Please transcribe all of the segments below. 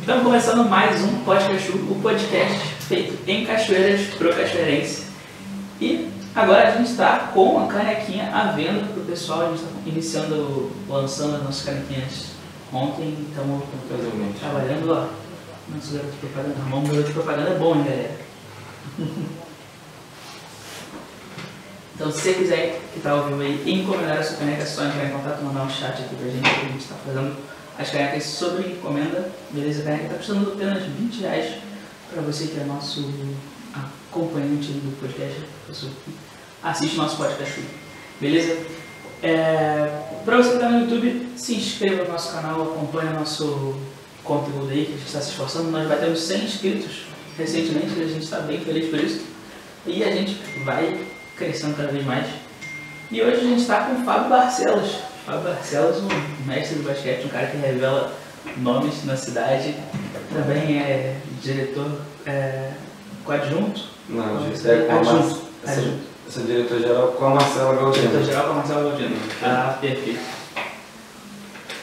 Estamos começando mais um podcast, o podcast feito em Cachoeiras pro cachoeirense. E agora a gente está com a canequinha à venda para o pessoal. A gente está lançando as nossas canequinhas ontem. Estamos trabalhando, ó. Nosso garoto de propaganda. Arrumar um garoto de propaganda é bom, hein, galera? Então, se você quiser, que está ao vivo aí, encomendar a sua caneca, é só entrar em contato, mandar um chat aqui pra gente, que a gente está fazendo as canecas sobre encomenda, beleza? A caneca está custando apenas R$20 para você que é nosso acompanhante do podcast, assiste nosso podcast, beleza? Para você que está no YouTube, se inscreva no nosso canal, acompanhe nosso conteúdo aí, que a gente está se esforçando. Nós batemos 100 inscritos recentemente, a gente está bem feliz por isso, e a gente vai crescendo cada vez mais. E hoje a gente está com o Fábio Barcelos. Fábio Barcelos, um mestre do basquete, um cara que revela nomes na cidade. Também é diretor coadjunto? Não, adjunto. Essa diretor-geral com a Marcela Galdino. Diretor-geral com a Marcela Galdino. Ah, perfeito.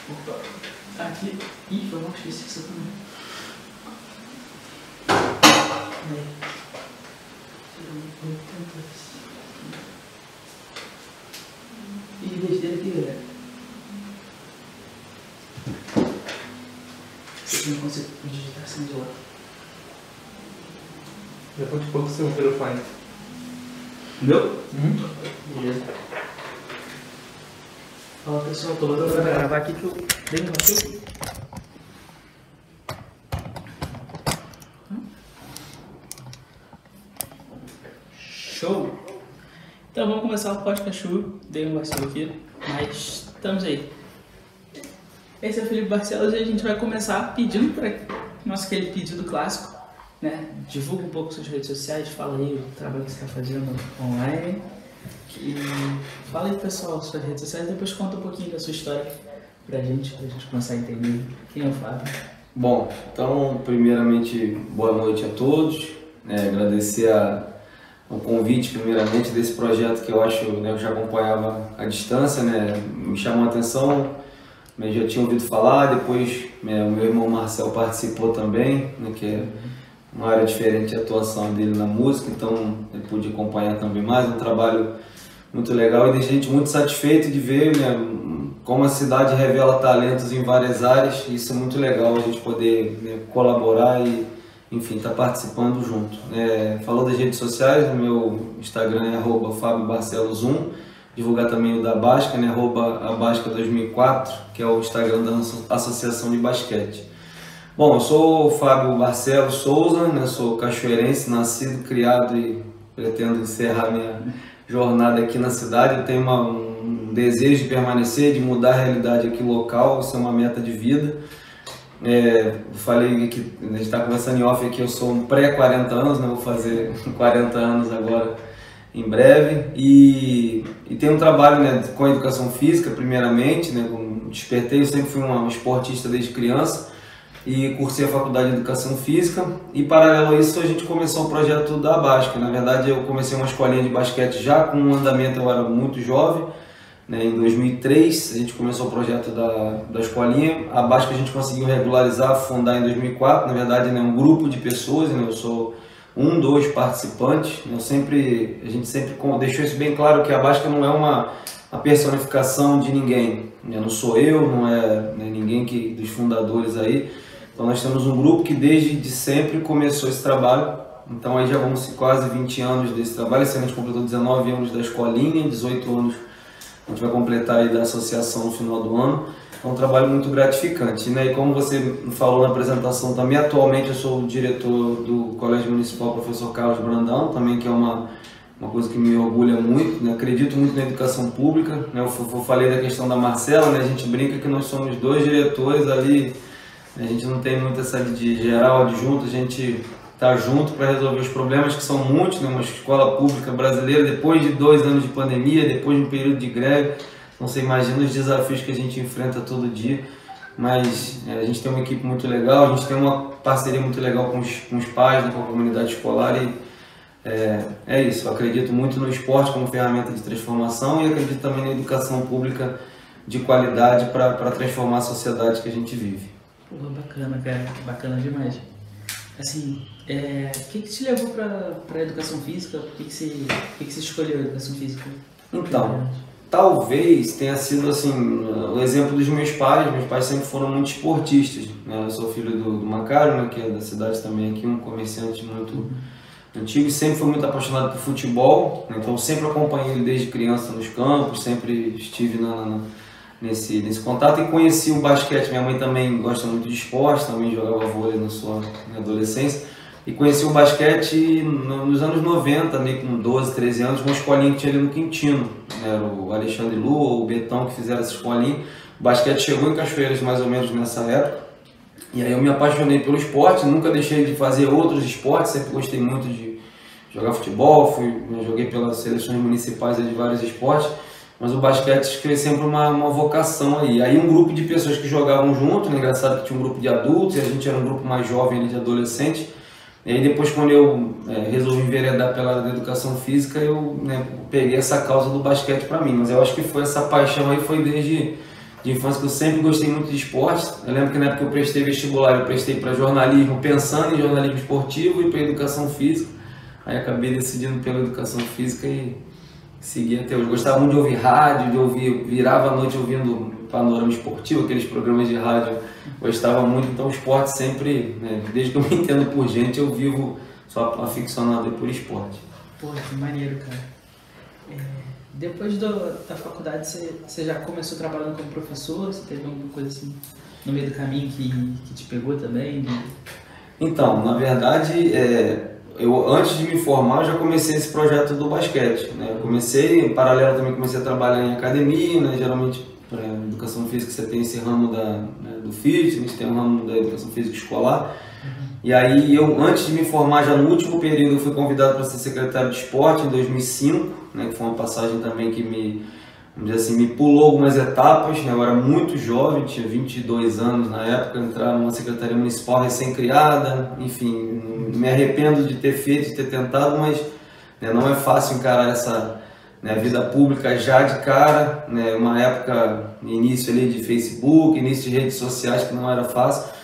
Opa, aqui. Ih, foi mal, esqueci isso também. E besteira aqui, galera. Você não consegue digitar assim de lá. Depois de pouco seu microfone. Meu? Beleza. Fala pessoal, tô botando pra gravar aqui que eu dei um vacilo. Show! Então vamos começar o podcast. Dei um vacilo aqui, mas estamos aí. Esse é o Felipe Barcelos e a gente vai começar pedindo para nosso aquele pedido clássico, né? Divulga um pouco suas redes sociais, fala aí o trabalho que você está fazendo online e fala aí pessoal suas redes sociais, depois conta um pouquinho da sua história pra gente começar a entender quem é o Fábio. Bom, então primeiramente boa noite a todos, agradecer o convite primeiramente desse projeto que eu acho, eu já acompanhava à distância, me chamou a atenção, já tinha ouvido falar, depois o meu irmão Marcel participou também, que é uma área diferente de atuação dele na música, então eu pude acompanhar também mais, um trabalho muito legal e deixa a gente muito satisfeito de ver como a cidade revela talentos em várias áreas, e isso é muito legal a gente poder colaborar e enfim, tá participando junto. Falou das redes sociais, o meu Instagram é @FabioBarcelos1, divulgar também o da Basca, @abasca2004, que é o Instagram da Associação de Basquete. Bom, eu sou o Fábio Barcelos Souza, sou cachoeirense, nascido, criado e pretendo encerrar minha jornada aqui na cidade. Eu tenho um desejo de permanecer, de mudar a realidade aqui local, isso é uma meta de vida. Eu falei que a gente está conversando em off aqui, eu sou um pré-40 anos, vou fazer 40 anos agora em breve, e tenho um trabalho com a educação física primeiramente, despertei, eu sempre fui um esportista desde criança e cursei a faculdade de educação física, e paralelo a isso a gente começou o projeto da Basca. Na verdade eu comecei uma escolinha de basquete já com um andamento, eu era muito jovem. Em 2003 a gente começou o projeto da escolinha. A Basca a gente conseguiu regularizar, fundar em 2004, na verdade um grupo de pessoas, eu sou dois participantes. A gente sempre deixou isso bem claro, que a Basca não é uma personificação de ninguém, não sou eu, não é ninguém dos fundadores aí. Então nós temos um grupo que desde sempre começou esse trabalho, então aí já vamos quase 20 anos desse trabalho. Esse ano a gente completou 19 anos da escolinha, 18 anos a gente vai completar aí da associação no final do ano. É um trabalho muito gratificante, E como você falou na apresentação também, atualmente eu sou o diretor do Colégio Municipal Professor Carlos Brandão, também, que é uma coisa que me orgulha muito, Acredito muito na educação pública, Eu falei da questão da Marcela, A gente brinca que nós somos dois diretores ali, a gente não tem muito essa de geral, adjunto, a gente está junto para resolver os problemas que são muitos, Uma escola pública brasileira, depois de 2 anos de pandemia, depois de um período de greve, então você imagina os desafios que a gente enfrenta todo dia, mas a gente tem uma equipe muito legal, a gente tem uma parceria muito legal com os pais, com a comunidade escolar, e é isso. Eu acredito muito no esporte como ferramenta de transformação e acredito também na educação pública de qualidade para transformar a sociedade que a gente vive. Pô, bacana, cara. Bacana demais. Assim, o que te levou para a educação física? Por que você escolheu a educação física? Então, talvez tenha sido assim, o exemplo dos meus pais sempre foram muito esportistas, né? Eu sou filho do Macário, né, que é da cidade também aqui, um comerciante muito antigo, e sempre fui muito apaixonado por futebol, né? Então sempre acompanhei ele desde criança nos campos, sempre estive nesse contato e conheci o basquete. Minha mãe também gosta muito de esporte, também jogava vôlei na sua adolescência. E conheci o basquete nos anos 90, meio com 12, 13 anos, uma escolinha que tinha ali no Quintino. Era o Alexandre Lu, o Betão, que fizeram essa escolinha. O basquete chegou em Cachoeiras mais ou menos nessa época. E aí eu me apaixonei pelo esporte, nunca deixei de fazer outros esportes, sempre gostei muito de jogar futebol, joguei pelas seleções municipais de vários esportes. Mas o basquete foi sempre uma vocação aí. Aí um grupo de pessoas que jogavam junto, né? Engraçado que tinha um grupo de adultos e a gente era um grupo mais jovem ali, de adolescentes. E aí depois, quando eu resolvi enveredar pela área da educação física, eu peguei essa causa do basquete para mim. Mas eu acho que foi essa paixão aí, foi desde de infância, que eu sempre gostei muito de esporte. Eu lembro que na época que eu prestei vestibular, eu prestei para jornalismo, pensando em jornalismo esportivo e para educação física. Aí acabei decidindo pela educação física e segui até hoje. Gostava muito de ouvir rádio, virava a noite ouvindo Panorama Esportivo, aqueles programas de rádio, gostava muito. Então o esporte sempre, desde que eu me entendo por gente, eu vivo só aficionado por esporte. Pô, que maneiro, cara. Depois da faculdade, você já começou trabalhando como professor? Você teve alguma coisa assim no meio do caminho que te pegou também? Então, na verdade, eu antes de me formar, eu já comecei esse projeto do basquete, né? Eu comecei, em paralelo também comecei a trabalhar em academia, né? Geralmente, para educação física você tem esse ramo do fitness, tem um ramo da educação física escolar. E aí, antes de me formar, já no último período, eu fui convidado para ser secretário de esporte em 2005, né? Que foi uma passagem também que vamos dizer assim, me pulou algumas etapas, né? Eu era muito jovem, tinha 22 anos na época, entrar numa secretaria municipal recém-criada, enfim, me arrependo de ter feito, de ter tentado, mas não é fácil encarar essa vida pública já de cara, uma época, início ali de Facebook, início de redes sociais, que não era fácil.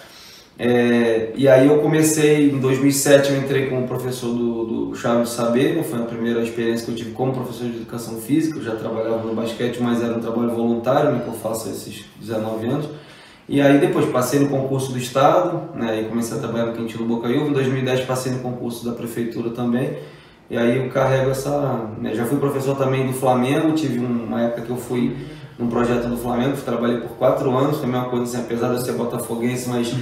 E aí eu comecei, em 2007 eu entrei como professor do Chave de Saber, né? Foi a primeira experiência que eu tive como professor de educação física. Eu já trabalhava no basquete, mas era um trabalho voluntário, né, que eu faço há esses 19 anos. E aí depois passei no concurso do Estado, né, e comecei a trabalhar no Quintino Bocaiúva. Em 2010 passei no concurso da Prefeitura também. E aí eu carrego já fui professor também do Flamengo, tive uma época que eu fui num projeto do Flamengo, trabalhei por 4 anos, também é uma coisa assim, apesar de eu ser botafoguense, mas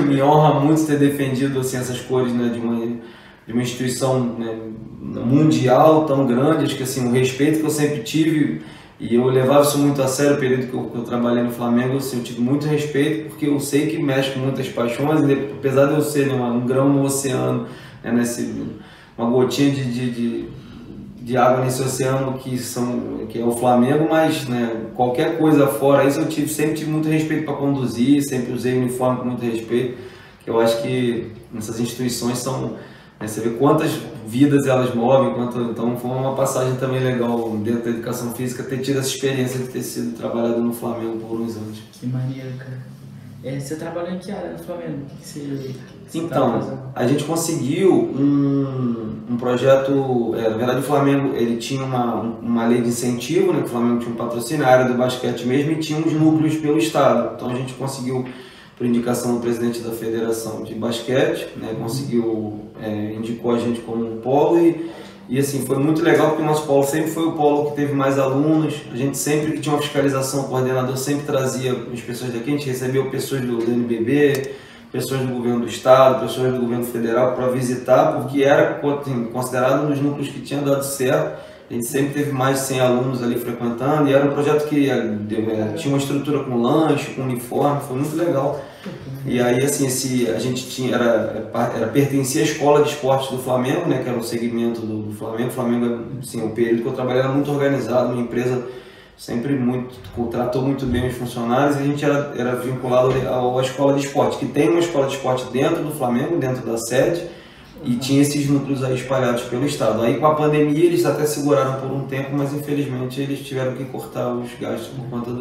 me honra muito ter defendido assim, essas cores, né, de uma instituição, né, mundial tão grande. Acho que assim, o respeito que eu sempre tive, e eu levava isso muito a sério, o período que eu trabalhei no Flamengo, assim, eu tive muito respeito, porque eu sei que mexe com muitas paixões, e apesar de eu ser um grão no oceano, né, uma gotinha de água nesse oceano que é o Flamengo, mas qualquer coisa fora isso eu sempre tive muito respeito para conduzir, sempre usei uniforme com muito respeito, que eu acho que essas instituições são, você vê quantas vidas elas movem, então foi uma passagem também legal dentro da educação física ter tido essa experiência de ter sido trabalhado no Flamengo por uns anos. Que maneiro, cara. Você trabalhou em que área no Flamengo? Então, a gente conseguiu um projeto, na verdade o Flamengo ele tinha uma lei de incentivo, né, que o Flamengo tinha um patrocínio, a área do basquete mesmo, e tinha uns núcleos pelo estado. Então a gente conseguiu, por indicação do presidente da Federação de Basquete, né, indicou a gente como um polo e assim, foi muito legal porque o nosso polo sempre foi o polo que teve mais alunos. A gente sempre que tinha uma fiscalização, o coordenador sempre trazia as pessoas daqui, a gente recebeu pessoas do NBB, pessoas do governo do estado, pessoas do governo federal para visitar, porque era considerado um dos núcleos que tinha dado certo. A gente sempre teve mais de 100 alunos ali frequentando e era um projeto que tinha uma estrutura com lanche, com uniforme, foi muito legal. E aí assim, a gente pertencia à escola de esportes do Flamengo, né, que era um segmento do Flamengo. O Flamengo, assim, o período que eu trabalhei era muito organizado, uma empresa sempre tratou muito bem os funcionários, e a gente era vinculado à escola de esporte, que tem uma escola de esporte dentro do Flamengo, dentro da sede, e tinha esses núcleos aí espalhados pelo estado. Aí com a pandemia eles até seguraram por um tempo, mas infelizmente eles tiveram que cortar os gastos por conta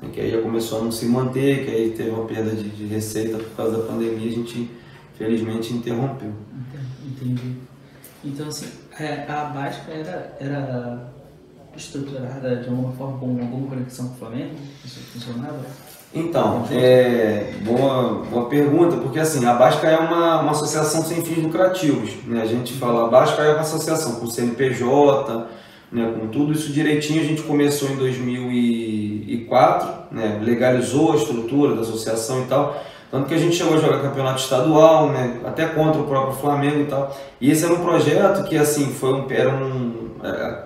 né, que aí já começou a não se manter, que aí teve uma perda de receita por causa da pandemia, a gente felizmente interrompeu. Entendi. Então, assim, a Básica era estruturada de alguma forma com alguma conexão com o Flamengo? Isso funcionava? Então, boa pergunta, porque assim, a Básica é uma associação sem fins lucrativos, né? A gente fala, a Básica é uma associação com CNPJ, né? Com tudo isso direitinho. A gente começou em 2004, né? Legalizou a estrutura da associação e tal, tanto que a gente chegou a jogar campeonato estadual, né? Até contra o próprio Flamengo e tal. E esse era um projeto que, assim,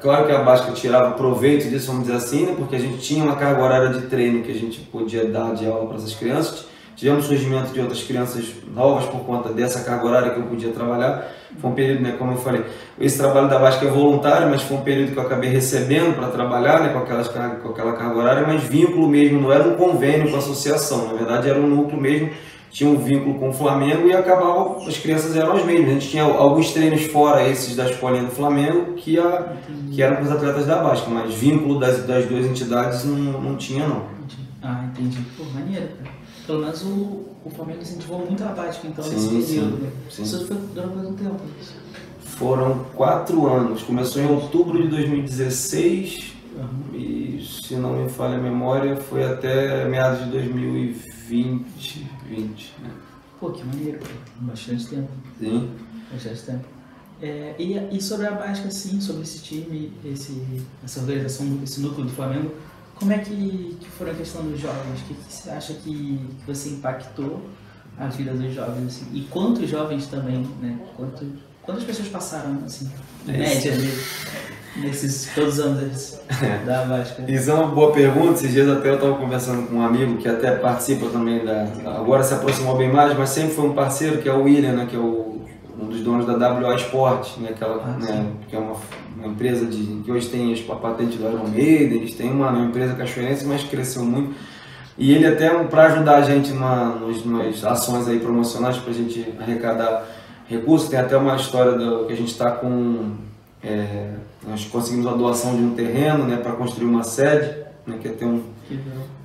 claro que a Básica tirava proveito disso, vamos dizer assim, né? Porque a gente tinha uma carga horária de treino que a gente podia dar de aula para essas crianças. Tivemos surgimento de outras crianças novas por conta dessa carga horária que eu podia trabalhar. Foi um período, né, como eu falei, esse trabalho da Básica é voluntário, mas foi um período que eu acabei recebendo para trabalhar, né, com aquela carga horária, mas vínculo mesmo, não era um convênio com a associação, na verdade era um núcleo mesmo, tinha um vínculo com o Flamengo e acabava, as crianças eram as mesmas. A gente tinha alguns treinos fora esses da escolinha do Flamengo que eram com os atletas da Básica, mas vínculo das duas entidades não tinha não. Ah, entendi. Pô, maneiro, cara. Pelo menos o Flamengo incentivou muito a Básica, então, nesse período. Né? Isso foi durante quanto tempo? Foram 4 anos. Começou em outubro de 2016 e, se não me falha a memória, foi até meados de 2020. Né? Pô, que maneiro, bastante tempo. Sim. Bastante tempo. E sobre a Básica, sim, sobre esse time, essa organização, esse núcleo do Flamengo, como é que foi a questão dos jovens? O que você acha que você impactou a vida dos jovens? Assim? E quantos jovens também, né? Quantas pessoas passaram, assim, em média, nesses todos os anos da Básica? Isso é uma boa pergunta. Esses dias até eu estava conversando com um amigo que até participa também agora se aproximou bem mais, mas sempre foi um parceiro, que é o William, né? Que é um dos donos da WA Sport, né? Que é uma empresa que hoje tem a patente do Iron Maiden, eles têm uma empresa cachoeirense, mas cresceu muito. E ele até, para ajudar a gente nas ações aí promocionais, para a gente arrecadar recursos, tem até uma história que a gente está com... nós conseguimos a doação de um terreno, né, para construir uma sede, né, que tem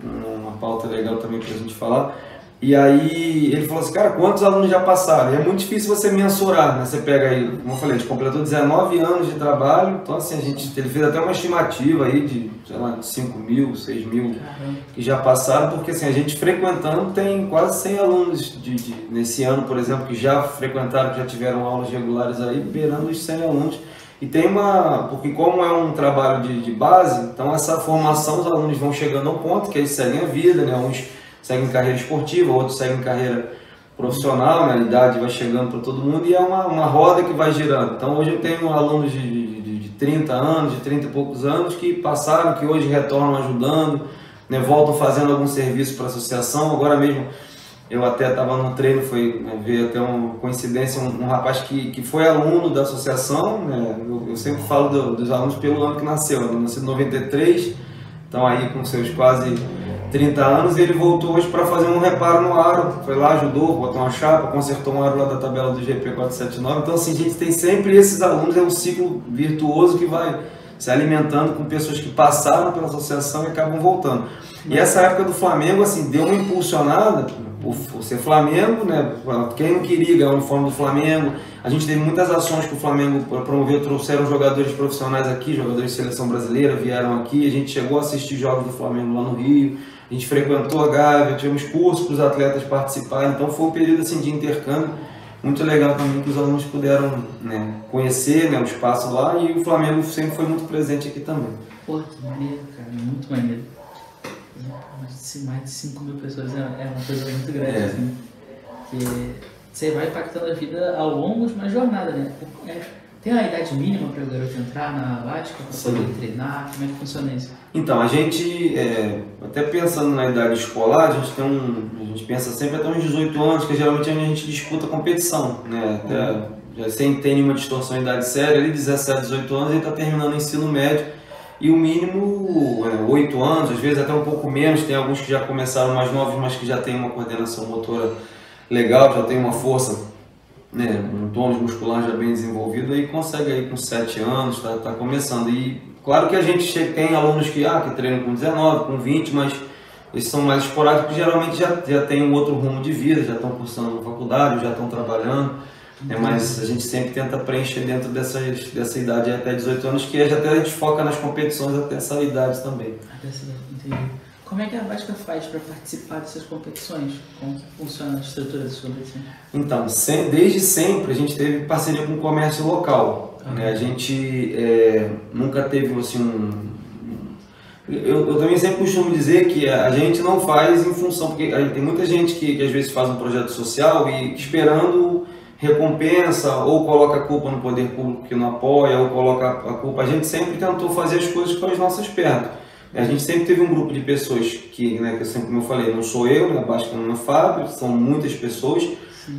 uma pauta legal também para a gente falar. E aí ele falou assim, cara, quantos alunos já passaram? E é muito difícil você mensurar, né? Você pega aí, como eu falei, a gente completou 19 anos de trabalho, então assim, ele fez até uma estimativa aí de, sei lá, 5 mil, 6 mil que já passaram, porque assim, a gente frequentando tem quase 100 alunos nesse ano, por exemplo, que já frequentaram, que já tiveram aulas regulares aí, beirando os 100 alunos. E tem porque como é um trabalho de base, então essa formação, os alunos vão chegando a um ponto que eles seguem a vida, né? Uns seguem carreira esportiva, outros seguem carreira profissional, né? A idade vai chegando para todo mundo e é uma roda que vai girando. Então hoje eu tenho alunos de 30 anos, de 30 e poucos anos que passaram, que hoje retornam ajudando, né? Voltam fazendo algum serviço para a associação. Agora mesmo eu até estava no treino, veio até uma coincidência, um rapaz que foi aluno da associação, né? Eu sempre falo dos alunos pelo ano que nasceu, ele nasceu em 93, então aí com seus quase 30 anos, e ele voltou hoje para fazer um reparo no aro, foi lá, ajudou, botou uma chapa, consertou um aro lá da tabela do GP 479, então assim, a gente tem sempre esses alunos, é um ciclo virtuoso que vai se alimentando com pessoas que passaram pela associação e acabam voltando. E essa época do Flamengo, assim, deu uma impulsionada, por ser Flamengo, né? Quem não queria ganhar o uniforme do Flamengo, a gente teve muitas ações que o Flamengo promoveu, trouxeram jogadores profissionais aqui, jogadores de seleção brasileira, vieram aqui, a gente chegou a assistir jogos do Flamengo lá no Rio, a gente frequentou a Gávea, tivemos cursos para os atletas participarem, então foi um período assim, de intercâmbio muito legal também, que os alunos puderam, né, conhecer, né, o espaço lá, e o Flamengo sempre foi muito presente aqui também. Pô, que maneiro, cara, muito maneiro. Mais de 5 mil pessoas é uma coisa muito grande, assim, que você vai impactando a vida ao longo de uma jornada, né? Tem uma idade mínima para o garoto entrar na Básica, para poder treinar? Como é que funciona isso? Então, a gente, até pensando na idade escolar, a gente pensa sempre até uns 18 anos, que geralmente é onde a gente disputa competição, né? Já sem ter nenhuma distorção de idade séria, ali 17, 18 anos, ele está terminando o ensino médio, e o mínimo 8 anos, às vezes até um pouco menos, tem alguns que já começaram mais novos, mas que já tem uma coordenação motora legal, já tem uma força, né, um tônus muscular já bem desenvolvido, aí consegue aí com 7 anos, tá começando. E claro que a gente tem alunos que treinam com 19, com 20, mas esses são mais esporádicos, geralmente já tem um outro rumo de vida, já estão cursando na faculdade, já estão trabalhando, mas a gente sempre tenta preencher dentro dessa idade até 18 anos, que até a gente foca nas competições até essa idade também. Até essa idade, entendi. Como é que a Vasca faz para participar dessas competições? Como que funciona a estrutura dessas competições? Então, desde sempre a gente teve parceria com o comércio local. Né? A gente nunca teve assim eu também sempre costumo dizer que a gente não faz em função, porque tem muita gente que às vezes faz um projeto social e esperando recompensa, ou coloca a culpa no poder público que não apoia, ou coloca a culpa. A gente sempre tentou fazer as coisas com as nossas pernas. A gente sempre teve um grupo de pessoas que sempre, como eu falei, não sou eu, né, Vasca não é Fábio, são muitas pessoas,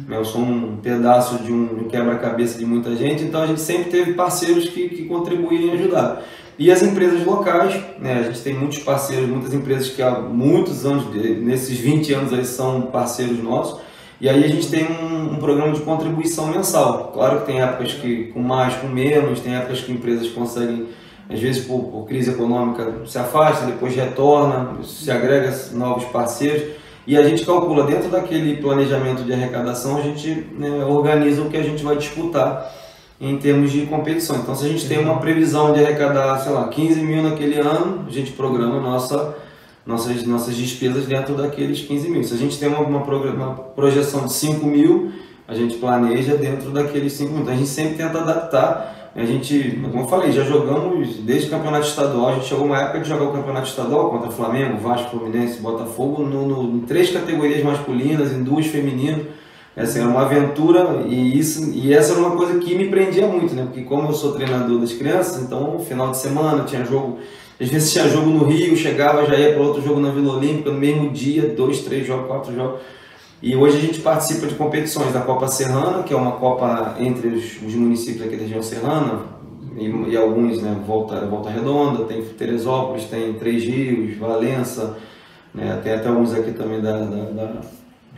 né, eu sou um pedaço de um quebra-cabeça de muita gente, então a gente sempre teve parceiros que contribuíram e ajudaram. E as empresas locais, né, a gente tem muitos parceiros, muitas empresas que há muitos anos, nesses 20 anos aí são parceiros nossos, e aí a gente tem um programa de contribuição mensal. Claro que tem épocas que com mais, com menos, tem épocas que empresas conseguem, às vezes por crise econômica, se afasta, depois retorna, se agrega novos parceiros, e a gente calcula dentro daquele planejamento de arrecadação, a gente organiza o que a gente vai disputar em termos de competição. Então, se a gente tem uma previsão de arrecadar, sei lá, 15 mil naquele ano, a gente programa nossas despesas dentro daqueles 15 mil. Se a gente tem uma projeção de 5 mil, a gente planeja dentro daqueles 5 mil. Então, a gente sempre tenta adaptar. A gente, como eu falei, já jogamos desde o campeonato estadual. A gente chegou uma época de jogar o campeonato estadual contra Flamengo, Vasco, Fluminense, Botafogo, em 3 categorias masculinas, em 2 femininas. Essa era uma aventura e essa era uma coisa que me prendia muito, né? Porque como eu sou treinador das crianças, então no final de semana tinha jogo, às vezes tinha jogo no Rio, chegava, já ia para outro jogo na Vila Olímpica, no mesmo dia, 2, 3 jogos, 4 jogos. E hoje a gente participa de competições da Copa Serrana, que é uma Copa entre os municípios aqui da região serrana, e alguns, né, Volta Redonda, tem Teresópolis, tem Três Rios, Valença, né, tem até alguns aqui também da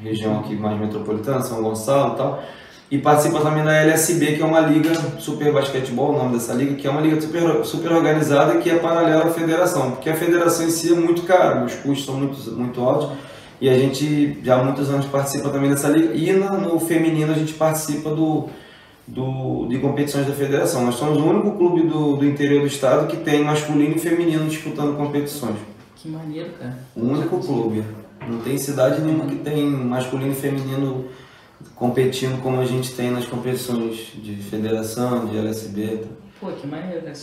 região aqui mais metropolitana, São Gonçalo e tal, e participa também da LSB, que é uma liga super basquetebol, o nome dessa liga, que é uma liga super organizada, que é paralela à federação, porque a federação em si é muito cara, os custos são muito altos, e a gente já há muitos anos participa também dessa liga, e no feminino a gente participa de competições da federação. Nós somos o único clube do interior do estado que tem masculino e feminino disputando competições. Que maneiro, cara. O único clube. Não tem cidade nenhuma que tem masculino e feminino competindo como a gente tem nas competições de federação, de LSB. Pô, que maneiro, cara.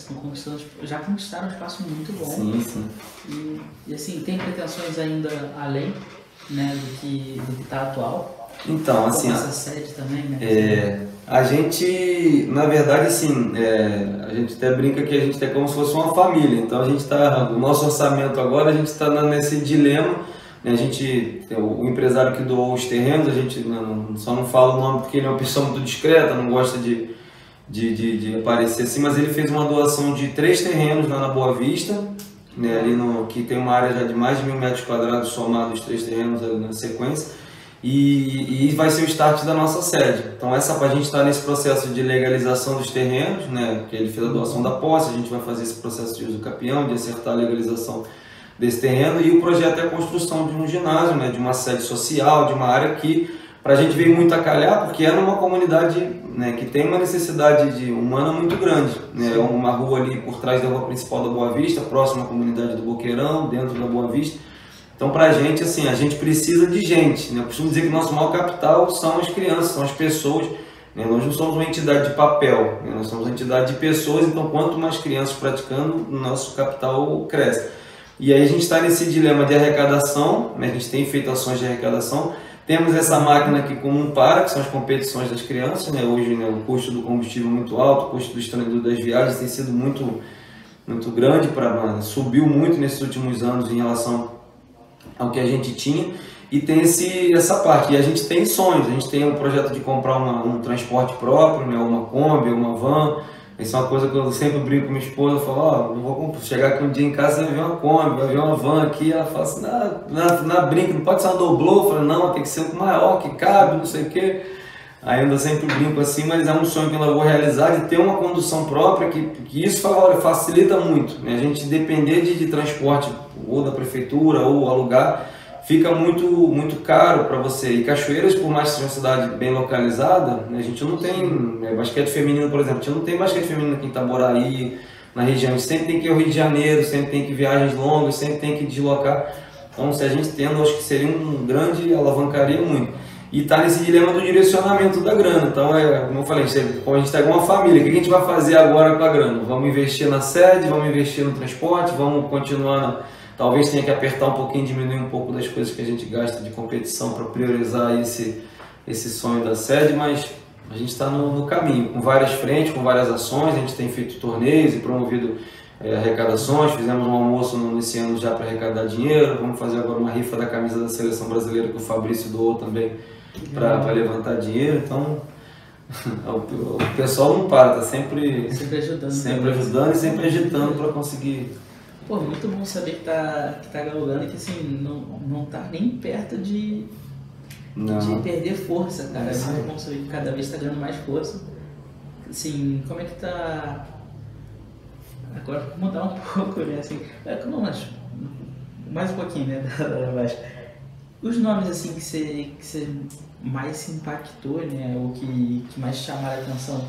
Já conquistaram um espaço muito bom. Sim, sim. E assim, tem pretensões ainda além, né, do que está atual? Então, assim... essa sede também, né? A gente, na verdade, assim, a gente até brinca que a gente é como se fosse uma família. Então, a gente está... O nosso orçamento agora, a gente está nesse dilema. O empresário que doou os terrenos, a gente só não fala o nome porque ele é uma pessoa muito discreta, não gosta de aparecer assim, mas ele fez uma doação de 3 terrenos lá na Boa Vista, né, ali que tem uma área já de mais de 1.000 metros quadrados somados, 3 terrenos ali na sequência, e vai ser o start da nossa sede. Então a gente está nesse processo de legalização dos terrenos, né, que ele fez a doação da posse, a gente vai fazer esse processo de uso capião, de acertar a legalização desse terreno, e o projeto é a construção de um ginásio, né, de uma sede social, de uma área que para a gente veio muito a calhar, porque é numa comunidade, né, que tem uma necessidade humana muito grande, né, uma rua ali por trás da rua principal da Boa Vista, próxima à comunidade do Boqueirão, dentro da Boa Vista. Então, para a gente, assim, a gente precisa de gente, né? Eu costumo dizer que o nosso maior capital são as crianças, são as pessoas, né? Nós não somos uma entidade de papel, né? Nós somos uma entidade de pessoas, então quanto mais crianças praticando, o nosso capital cresce. E aí a gente está nesse dilema de arrecadação, né? A gente tem feito ações de arrecadação, temos essa máquina aqui como um para, que são as competições das crianças, né? Hoje, né, o custo do combustível é muito alto, o custo das viagens tem sido muito grande, subiu muito nesses últimos anos em relação ao que a gente tinha, e tem essa parte. E a gente tem sonhos, a gente tem um projeto de comprar um transporte próprio, né? Uma Kombi, uma van. Isso é uma coisa que eu sempre brinco com minha esposa, eu falo, não vou chegar aqui um dia em casa e vai ver uma Kombi, vai ver uma van aqui, ela fala assim, brinca, não pode ser uma doblô, eu falo, não, tem que ser um maior, que cabe, não sei o quê. Aí eu sempre brinco assim, mas é um sonho que eu vou realizar, de ter uma condução própria, que isso facilita muito, né? A gente depender de transporte ou da prefeitura ou alugar, fica muito caro para você. E Cachoeiras, por mais que seja uma cidade bem localizada, né, a gente não tem basquete feminino, por exemplo, a gente não tem basquete feminino aqui em Itaboraí, na região, a gente sempre tem que ir ao Rio de Janeiro, sempre tem que ir viagens longas, sempre tem que deslocar. Então, se a gente tendo, acho que seria um grande, alavancaria muito. E está nesse dilema do direcionamento da grana. Então, como eu falei, como a gente está com uma família, o que a gente vai fazer agora com a grana? Vamos investir na sede, vamos investir no transporte, vamos continuar, talvez tenha que apertar um pouquinho, diminuir um pouco das coisas que a gente gasta de competição para priorizar esse sonho da sede, mas a gente está no caminho, com várias frentes, com várias ações, a gente tem feito torneios e promovido arrecadações, fizemos um almoço nesse ano já para arrecadar dinheiro, vamos fazer agora uma rifa da camisa da Seleção Brasileira que o Fabrício doou também para levantar dinheiro, então o pessoal não para, está sempre ajudando e sempre agitando para conseguir. Pô, muito bom saber que tá galgando e que assim, não tá nem perto de perder força, cara. É muito bom saber que cada vez tá ganhando mais força. Assim, como é que tá... Agora vou mudar um pouco, né? Assim, mais um pouquinho, né? Os nomes assim que você mais se impactou, né? Ou que mais chamaram a atenção,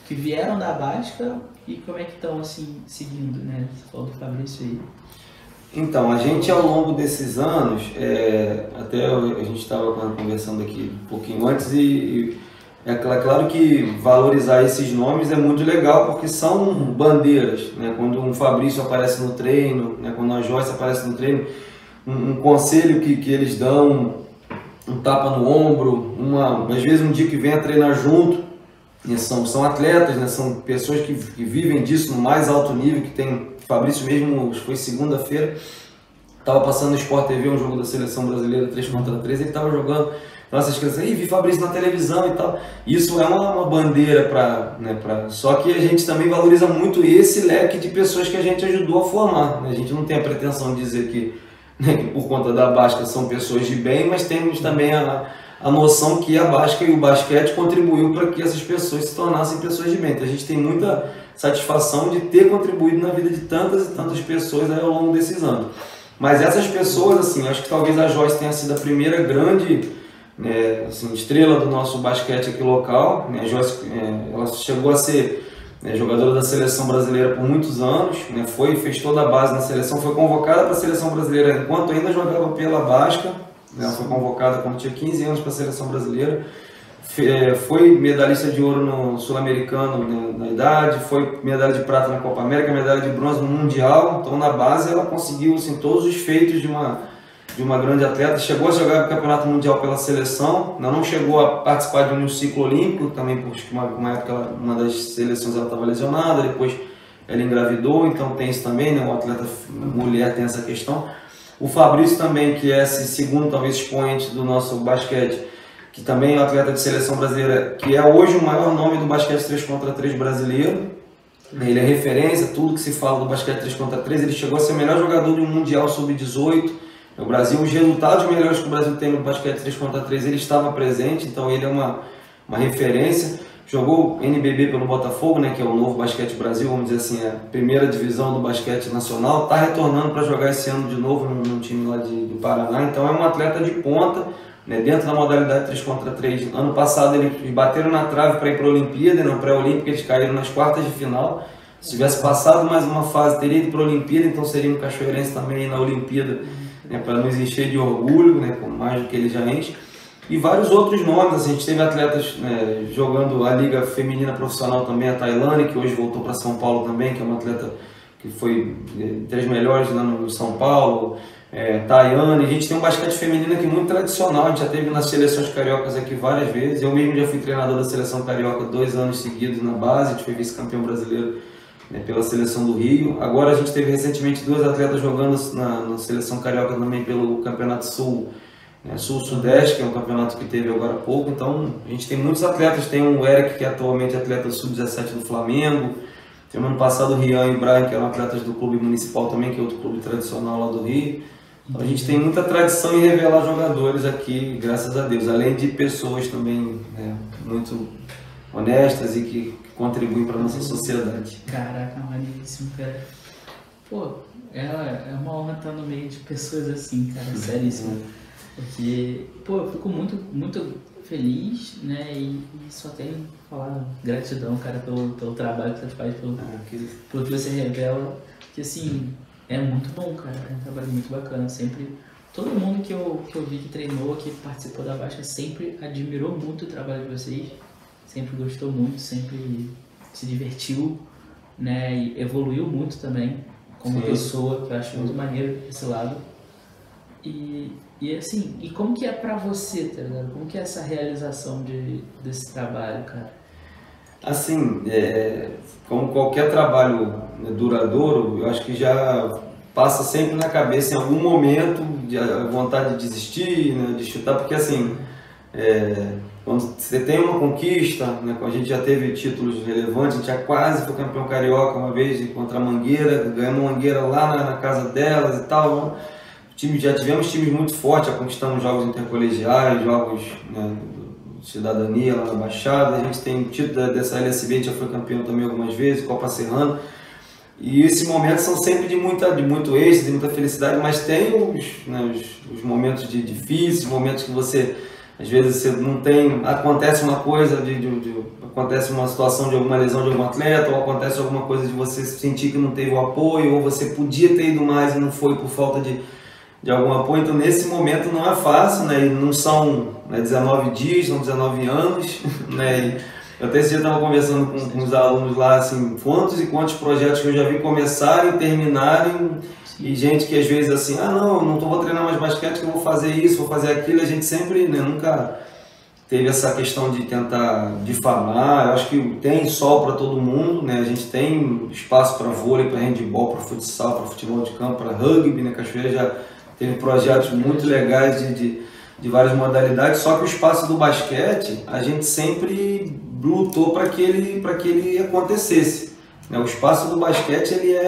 que vieram da Basca e como é que estão assim seguindo, né? Você falou do Fabrício aí. Então, a gente ao longo desses anos, até a gente estava conversando aqui um pouquinho antes e é claro que valorizar esses nomes é muito legal porque são bandeiras, né? Quando um Fabrício aparece no treino, né? Quando a Joyce aparece no treino, um conselho que eles dão, um tapa no ombro, às vezes um dia que vem a treinar junto, né? São atletas, né? São pessoas que vivem disso no mais alto nível, que tem. Fabrício mesmo, foi segunda-feira, estava passando no Sport TV um jogo da Seleção Brasileira 3 contra 3, ele estava jogando. Então essas crianças, vi Fabrício na televisão e tal. Isso é uma bandeira só que a gente também valoriza muito esse leque de pessoas que a gente ajudou a formar. Né? A gente não tem a pretensão de dizer que por conta da Basca são pessoas de bem, mas temos também a noção que a Basca e o basquete contribuiu para que essas pessoas se tornassem pessoas de bem. Então a gente tem muita satisfação de ter contribuído na vida de tantas e tantas pessoas ao longo desses anos. Mas essas pessoas, assim, acho que talvez a Joyce tenha sido a primeira grande estrela do nosso basquete aqui local. A Joyce, ela chegou a ser jogadora da Seleção Brasileira por muitos anos, fez toda a base na seleção, foi convocada para a Seleção Brasileira enquanto ainda jogava pela Basca, ela foi convocada quando tinha 15 anos para a Seleção Brasileira, foi medalhista de ouro no Sul-Americano na idade, foi medalha de prata na Copa América, medalha de bronze no Mundial. Então na base ela conseguiu assim, todos os feitos de uma grande atleta, chegou a jogar o Campeonato Mundial pela seleção, não chegou a participar de um ciclo olímpico, também porque uma época uma das seleções ela estava lesionada, depois ela engravidou, então tem isso também, né? O atleta mulher tem essa questão. O Fabrício também, que é esse segundo talvez expoente do nosso basquete, que também é um atleta de seleção brasileira, que é hoje o maior nome do basquete 3 contra 3 brasileiro. Ele é referência, tudo que se fala do basquete 3 contra 3, ele chegou a ser o melhor jogador do Mundial Sub-18. No Brasil, os resultados melhores que o Brasil tem no basquete 3 contra 3, ele estava presente, então ele é uma referência. Jogou NBB pelo Botafogo, né, que é o novo Basquete Brasil, vamos dizer assim, a primeira divisão do basquete nacional. Está retornando para jogar esse ano de novo num time lá do Paraná, então é um atleta de ponta, né, dentro da modalidade 3 contra 3. Ano passado eles bateram na trave para ir para a Olimpíada, na pré-olímpica eles caíram nas quartas de final. Se tivesse passado mais uma fase, teria ido para a Olimpíada, então seria um cachoeirense também na Olimpíada, né, para nos encher de orgulho, né, com mais do que ele já enche. E vários outros nomes, assim, a gente teve atletas jogando a Liga Feminina Profissional também, a Tailane, que hoje voltou para São Paulo também, que é uma atleta que foi entre as melhores lá no São Paulo. Tayane, a gente tem um basquete feminino aqui muito tradicional, a gente já teve nas seleções cariocas aqui várias vezes. Eu mesmo já fui treinador da seleção carioca 2 anos seguidos na base, a gente foi vice-campeão brasileiro pela seleção do Rio. Agora a gente teve recentemente 2 atletas jogando na seleção carioca também pelo Campeonato Sul-Sudeste, que é um campeonato que teve agora há pouco. Então a gente tem muitos atletas, tem o Eric, que é atualmente atleta sub-17 do Flamengo. Tem no ano passado o Rian e o Brian, que eram atletas do clube municipal também, que é outro clube tradicional lá do Rio. Então, a gente tem muita tradição em revelar jogadores aqui, graças a Deus, além de pessoas também muito honestas e que contribuem para a nossa sociedade. Caraca, maneiríssimo, cara. Pô, é uma honra estar no meio de pessoas assim, cara, seríssimo. Porque, pô, eu fico muito, muito feliz, né, e só tenho que falar gratidão, cara, pelo trabalho que você faz, pelo que você revela, que assim, é muito bom, cara, é um trabalho muito bacana, sempre, todo mundo que eu vi que treinou, que participou da Basca, sempre admirou muito o trabalho de vocês, sempre gostou muito, sempre se divertiu, né, e evoluiu muito também, como pessoa, que eu acho muito maneiro esse lado. E assim, e como que é pra você, tá ligado? Como que é essa realização desse trabalho, cara? Assim, como qualquer trabalho, né, duradouro, eu acho que já passa sempre na cabeça em algum momento a vontade de desistir, né, de chutar, porque assim, quando você tem uma conquista, né, a gente já teve títulos relevantes, a gente já quase foi campeão carioca uma vez contra a Mangueira, ganhamos Mangueira lá na casa delas e tal, né? Já tivemos times muito fortes, já conquistamos jogos intercolegiais, jogos, né, de cidadania lá na Baixada. A gente tem o título dessa LSB, a gente já foi campeão também algumas vezes, Copa Serrana. E esses momentos são sempre de muito êxito, de muita felicidade, mas tem os momentos difíceis, momentos que você, às vezes, você não tem, acontece uma coisa, acontece uma situação de alguma lesão de algum atleta, ou acontece alguma coisa de você sentir que não teve o apoio, ou você podia ter ido mais e não foi por falta de algum apoio. Então nesse momento não é fácil, né? E não são, né, 19 dias, são 19 anos, né? E eu até esse dia estava conversando com os alunos lá, assim, quantos e quantos projetos que eu já vi começarem, terminarem, e gente que às vezes assim, não vou treinar mais basquete, que eu vou fazer isso, vou fazer aquilo. A gente sempre, né, nunca teve essa questão de tentar difamar. Eu acho que tem sol para todo mundo, né? A gente tem espaço para vôlei, para handebol, para futsal, para futebol de campo, para rugby, né? Cachoeira já teve projetos muito legais de várias modalidades, só que o espaço do basquete, a gente sempre lutou para que ele acontecesse, né? O espaço do basquete, ele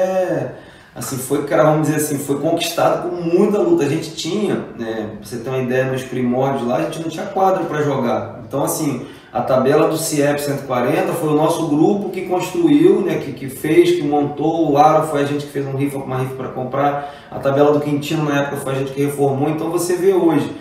assim, vamos dizer assim, foi conquistado com muita luta. A gente tinha, né, pra você ter uma ideia, nos primórdios lá, a gente não tinha quadro para jogar. Então, assim, a tabela do CIEP 140 foi o nosso grupo que construiu, né, que fez, que montou. O Aro foi a gente que fez uma rifa para comprar. A tabela do Quintino na época foi a gente que reformou. Então você vê hoje,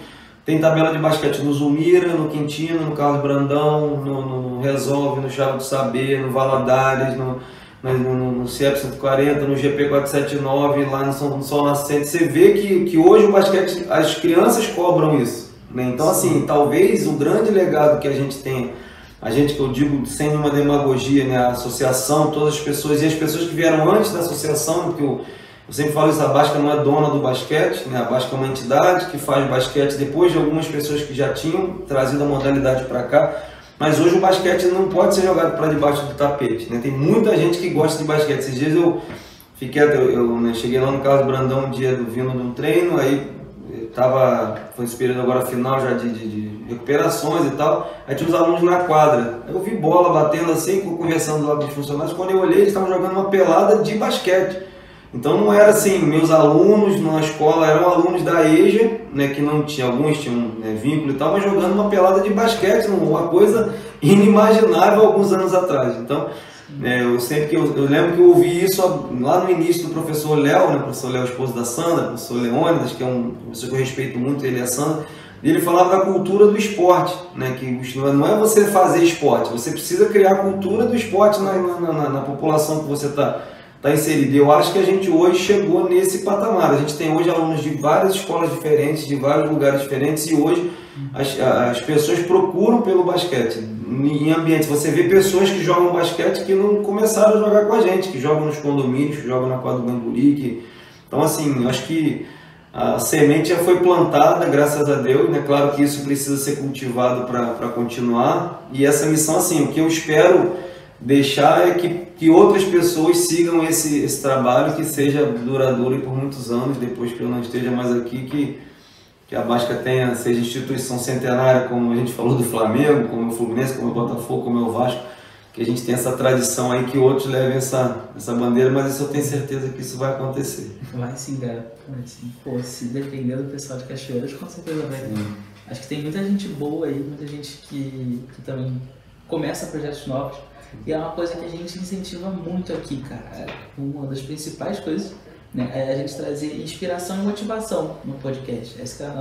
tem tabela de basquete no Zumira, no Quintino, no Carlos Brandão, no Resolve, no Chave do Saber, no Valadares, no CIEP 140, no GP 479, lá no Sol Nascente. Você vê que hoje o basquete, as crianças cobram isso, né? Então, assim, talvez o grande legado que a gente tem, a gente, que eu digo sem nenhuma demagogia, né, a associação, todas as pessoas, e as pessoas que vieram antes da associação, porque eu sempre falo isso, a Basca não é dona do basquete, né? A Basca é uma entidade que faz basquete depois de algumas pessoas que já tinham trazido a modalidade para cá. Mas hoje o basquete não pode ser jogado para debaixo do tapete, né? Tem muita gente que gosta de basquete. Esses dias eu cheguei lá no Carlos Brandão um dia vindo de um treino, aí foi esse período agora final já de recuperações e tal, aí tinha os alunos na quadra. Eu vi bola batendo assim, conversando lá com os funcionários, quando eu olhei eles estavam jogando uma pelada de basquete. Então não era assim, meus alunos na escola eram alunos da EJA, né, que não tinha, alguns tinham, né, vínculo e tal, mas jogando uma pelada de basquete, uma coisa inimaginável alguns anos atrás. Então, eu lembro que eu ouvi isso lá no início do professor Léo, né, o professor Léo, esposo da Sandra, o professor Leônidas, que é um professor que eu respeito muito, ele e a Sandra, e ele falava da cultura do esporte, né, que não é você fazer esporte, você precisa criar a cultura do esporte na população que você está inserido. Eu acho que a gente hoje chegou nesse patamar. A gente tem hoje alunos de várias escolas diferentes, de vários lugares diferentes, e hoje as pessoas procuram pelo basquete. Em ambientes, você vê pessoas que jogam basquete que não começaram a jogar com a gente, que jogam nos condomínios, que jogam na quadra do Ganguri. Então, assim, eu acho que a semente já foi plantada, graças a Deus, né? Claro que isso precisa ser cultivado para continuar. E essa missão, assim, o que eu espero deixar é que outras pessoas sigam esse trabalho, que seja duradouro e por muitos anos, depois que eu não esteja mais aqui, que a Basca seja instituição centenária, como a gente falou do Flamengo, como o Fluminense, como o Botafogo, como o Vasco, que a gente tem essa tradição aí, que outros levem essa bandeira, mas isso eu tenho certeza que isso vai acontecer. Vai sim, cara. Vai sim. Pô, se depender do pessoal de Cachoeiras, com certeza vai. Acho que tem muita gente boa aí, muita gente que também começa projetos novos. E é uma coisa que a gente incentiva muito aqui, cara. Uma das principais coisas né? A gente trazer inspiração e motivação no podcast. Essa que é a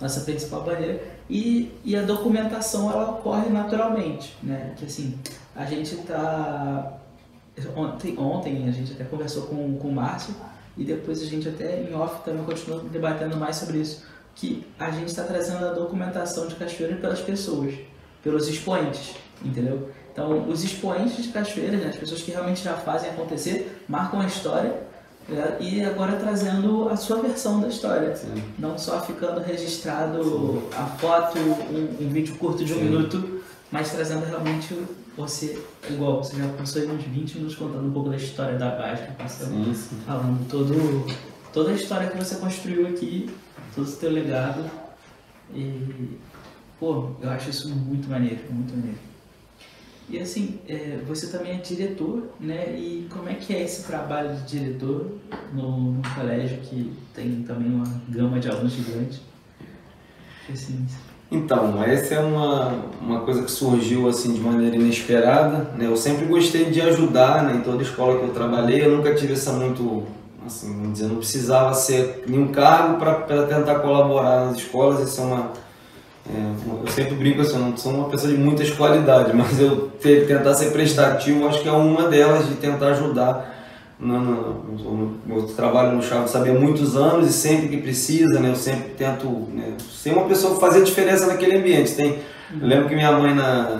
nossa principal bandeira. E a documentação, ela ocorre naturalmente, né? Que assim, a gente tá... Ontem a gente até conversou com o Márcio e depois a gente até em off também continuou debatendo mais sobre isso, que a gente está trazendo a documentação de cachoeira pelas pessoas, pelos expoentes, entendeu? Então, os expoentes de cachoeira, né, as pessoas que realmente já fazem acontecer, marcam a história, né, e agora trazendo a sua versão da história. Sim. Não só ficando registrado Sim. a foto, um vídeo curto de 1 minuto, mas trazendo realmente você, igual, você já passou aí uns 20 minutos contando um pouco da história da Básica, falando toda a história que você construiu aqui, todo o teu legado. E, pô, eu acho isso muito maneiro, muito maneiro. E assim, você também é diretor, né? E como é que é esse trabalho de diretor no colégio que tem também uma gama de alunos gigante? Assim, então, essa é uma coisa que surgiu assim de maneira inesperada, né? Eu sempre gostei de ajudar, né? Em toda escola que eu trabalhei, eu nunca tive essa muito, assim, vamos dizer, não precisava ser nenhum cargo para tentar colaborar nas escolas. Isso eu sempre brinco assim, eu não sou uma pessoa de muitas qualidades, mas eu tentar ser prestativo, acho que é uma delas, de tentar ajudar. Meu trabalho no Chaves Saber há muitos anos e sempre que precisa, né, eu sempre tento, né, ser uma pessoa que fazer diferença naquele ambiente. Eu lembro que minha mãe,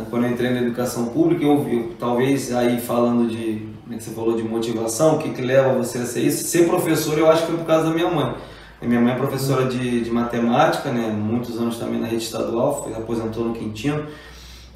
quando eu entrei na educação pública, eu talvez aí falando de, né, que você falou de motivação, o que leva você a ser isso, ser professor, eu acho que foi por causa da minha mãe. Minha mãe é professora de matemática, né, muitos anos também na rede estadual, aposentou no Quintino.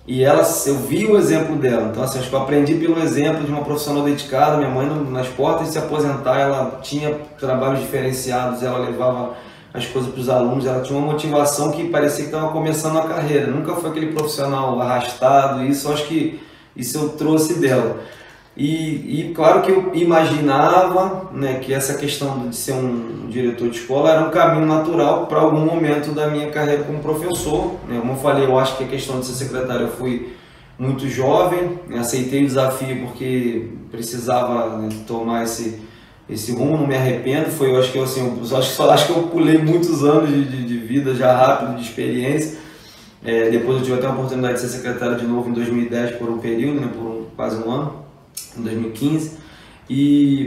E eu vi o exemplo dela, então assim, acho que eu aprendi pelo exemplo de uma profissional dedicada. Minha mãe, nas portas de se aposentar, ela tinha trabalhos diferenciados, ela levava as coisas para os alunos, ela tinha uma motivação que parecia que estava começando a carreira, nunca foi aquele profissional arrastado. Isso eu acho que isso eu trouxe dela. E claro que eu imaginava, né, que essa questão de ser um diretor de escola era um caminho natural para algum momento da minha carreira como professor, né? Como eu falei, eu acho que a questão de ser secretário, eu fui muito jovem, né? Aceitei o desafio porque precisava, né, tomar esse rumo, não me arrependo. Eu acho que eu pulei muitos anos de vida já rápido, de experiência. Depois eu tive até a oportunidade de ser secretário de novo em 2010 por um período, né, quase um ano, em 2015.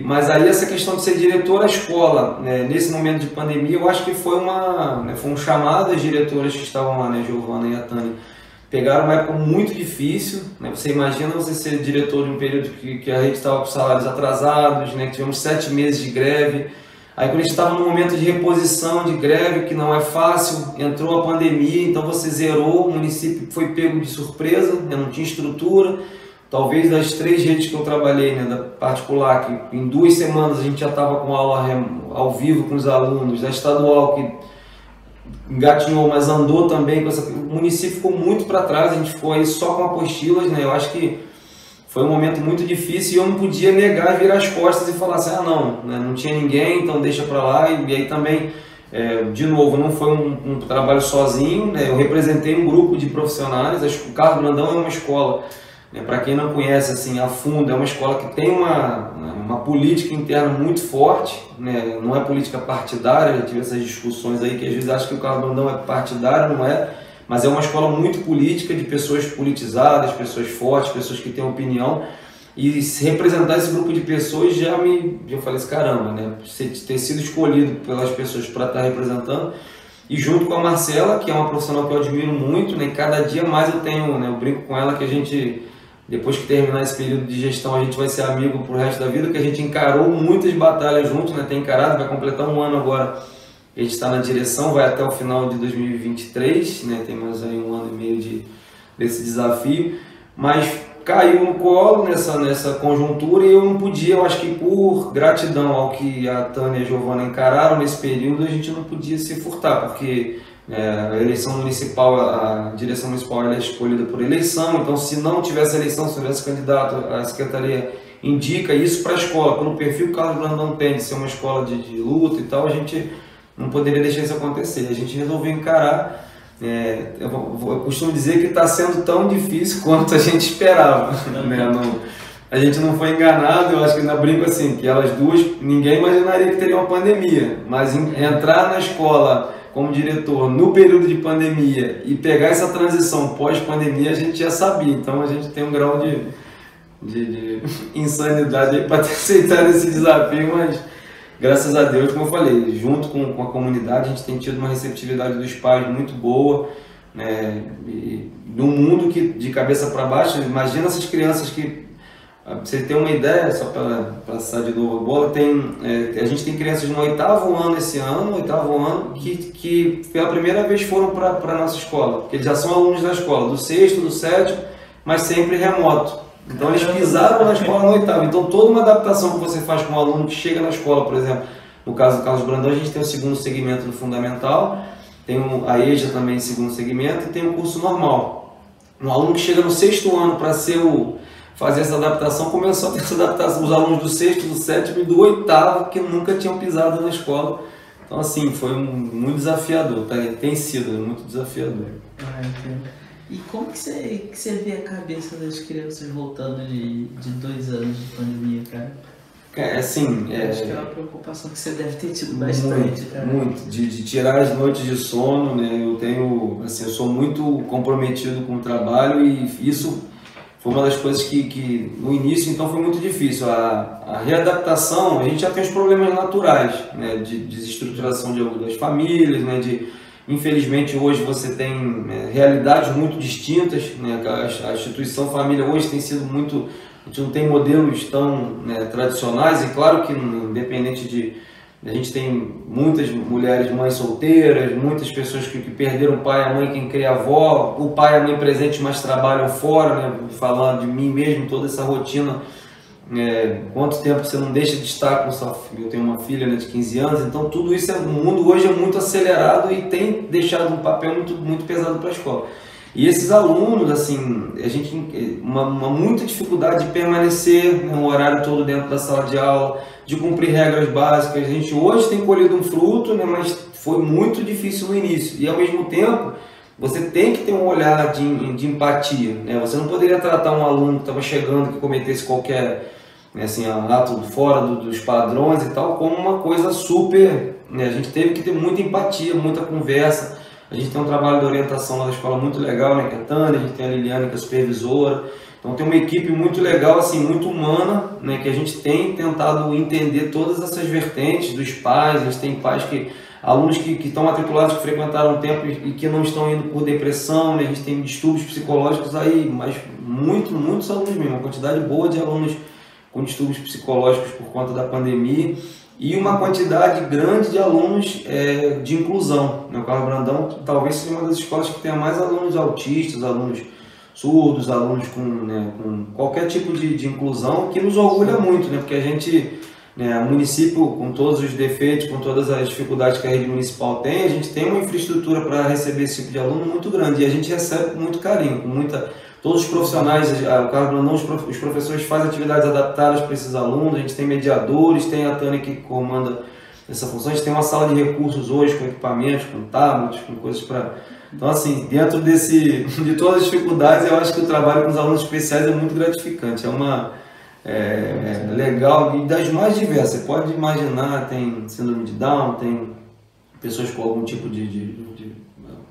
Mas aí essa questão de ser diretor da escola, né, nesse momento de pandemia, eu acho que foi um chamado. As diretoras que estavam lá, né, Giovana e a Tânia, pegaram uma época muito difícil, né? Você imagina você ser diretor de um período que a rede estava com salários atrasados, né, que tivemos 7 meses de greve. Aí quando a gente estava num momento de reposição de greve, que não é fácil, entrou a pandemia, então você zerou, o município foi pego de surpresa, né, não tinha estrutura. Talvez das 3 redes que eu trabalhei, né, da particular, que em 2 semanas a gente já estava com aula ao vivo com os alunos, da estadual que engatinhou, mas andou também, o município ficou muito para trás, a gente ficou aí só com apostilas, né? Eu acho que foi um momento muito difícil e eu não podia negar, virar as costas e falar assim, não, né, não tinha ninguém, então deixa para lá. E aí também, de novo, não foi um trabalho sozinho, né? Eu representei um grupo de profissionais. O Carlos Brandão é uma escola, para quem não conhece assim a fundo, é uma escola que tem uma política interna muito forte, né? Não é política partidária. Já tive essas discussões aí que às vezes acham que o Carlos Brandão é partidário, não é, mas é uma escola muito política, de pessoas politizadas, pessoas fortes, pessoas que têm opinião. E se representar esse grupo de pessoas já falei assim, caramba, né? Ter sido escolhido pelas pessoas para estar representando. E junto com a Marcela, que é uma profissional que eu admiro muito, né? Cada dia mais eu tenho, né? Eu brinco com ela que a gente, depois que terminar esse período de gestão, a gente vai ser amigo pro resto da vida, que a gente encarou muitas batalhas juntos, né? Tem encarado, vai completar 1 ano agora. A gente está na direção, vai até o final de 2023, né? Tem mais aí 1 ano e meio desse desafio, mas caiu no colo nessa conjuntura e eu não podia. Eu acho que por gratidão ao que a Tânia e a Giovana encararam nesse período, a gente não podia se furtar, porque a eleição municipal, a direção municipal ela é escolhida por eleição. Então, se não tivesse eleição, se tivesse candidato, a secretaria indica isso para a escola. Pelo perfil que o Carlos Brandão tem de ser uma escola de luta e tal, a gente não poderia deixar isso acontecer. A gente resolveu encarar. Eu costumo dizer que está sendo tão difícil quanto a gente esperava, né? a gente não foi enganado, eu acho que ainda brinco assim, que elas duas, ninguém imaginaria que teria uma pandemia, mas entrar na escola como diretor no período de pandemia e pegar essa transição pós-pandemia, a gente já sabia, então a gente tem um grau de insanidade para aceitar esse desafio, mas graças a Deus, como eu falei, junto com a comunidade, a gente tem tido uma receptividade dos pais muito boa, né? E num mundo que de cabeça para baixo, imagina essas crianças que, pra você ter uma ideia, só para passar de novo a bola, a gente tem crianças no 8º ano esse ano, que pela primeira vez foram para a nossa escola, porque eles já são alunos da escola, do 6º, do 7º, mas sempre remoto. Então eles pisaram na escola no 8º, então toda uma adaptação que você faz com um aluno que chega na escola, por exemplo, no caso do Carlos Brandão, a gente tem o 2º segmento do fundamental, tem a EJA também 2º segmento e tem o curso normal. Um aluno que chega no 6º ano para fazer essa adaptação, começou a ter essa adaptação, os alunos do 6º, do 7º e do 8º que nunca tinham pisado na escola. Então assim, foi muito desafiador, tem sido muito desafiador. Entendo. E como que você vê a cabeça das crianças voltando de 2 anos de pandemia, cara? Assim, acho que é uma preocupação que você deve ter tido bastante, cara. Muito, de tirar as noites de sono, né? Eu sou muito comprometido com o trabalho e isso foi uma das coisas que no início então foi muito difícil. A readaptação, a gente já tem os problemas naturais, né? De desestruturação das famílias, né? Infelizmente hoje você tem realidades muito distintas, né? A instituição família hoje tem sido muito, a gente não tem modelos tão tradicionais, e claro que independente a gente tem muitas mulheres, mães solteiras, muitas pessoas que perderam o pai e a mãe, quem cria a avó, o pai e a mãe presentes, mas trabalham fora, né? Falando de mim mesmo, toda essa rotina. Quanto tempo você não deixa de estar com sua filha? Eu tenho uma filha, né, de 15 anos, então tudo isso, o mundo hoje é muito acelerado e tem deixado um papel muito, muito pesado para a escola. E esses alunos, assim, a gente uma muita dificuldade de permanecer um horário todo dentro da sala de aula, de cumprir regras básicas. A gente hoje tem colhido um fruto, né, mas foi muito difícil no início. E ao mesmo tempo, você tem que ter um olhar de empatia, né? Você não poderia tratar um aluno que estava chegando, que cometesse qualquer ato fora dos padrões e tal, como uma coisa super, né? A gente teve que ter muita empatia, muita conversa. A gente tem um trabalho de orientação lá da escola muito legal, né? Que é a Tânia, a gente tem a Liliane, que é a supervisora. Então tem uma equipe muito legal, assim, muito humana, né? Que a gente tem tentado entender todas essas vertentes dos pais. A gente tem alunos que estão matriculados, que frequentaram um tempo e que não estão indo por depressão, né? A gente tem distúrbios psicológicos aí, mas muitos alunos mesmo, uma quantidade boa de alunos com distúrbios psicológicos por conta da pandemia e uma quantidade grande de alunos de inclusão. O Carlos Brandão talvez seja uma das escolas que tenha mais alunos autistas, alunos surdos, alunos com qualquer tipo de inclusão, que nos orgulha muito, né? Porque a gente, o município, com todos os defeitos, com todas as dificuldades que a rede municipal tem, a gente tem uma infraestrutura para receber esse tipo de aluno muito grande e a gente recebe com muito carinho, todos os profissionais, o Carlos Brandão, os professores fazem atividades adaptadas para esses alunos, a gente tem mediadores, tem a Tânia que comanda essa função, a gente tem uma sala de recursos hoje com equipamentos, com tablets, com coisas para... Então, assim, dentro de todas as dificuldades, eu acho que o trabalho com os alunos especiais é muito gratificante, legal e das mais diversas. Você pode imaginar, tem síndrome de Down, tem pessoas com algum tipo de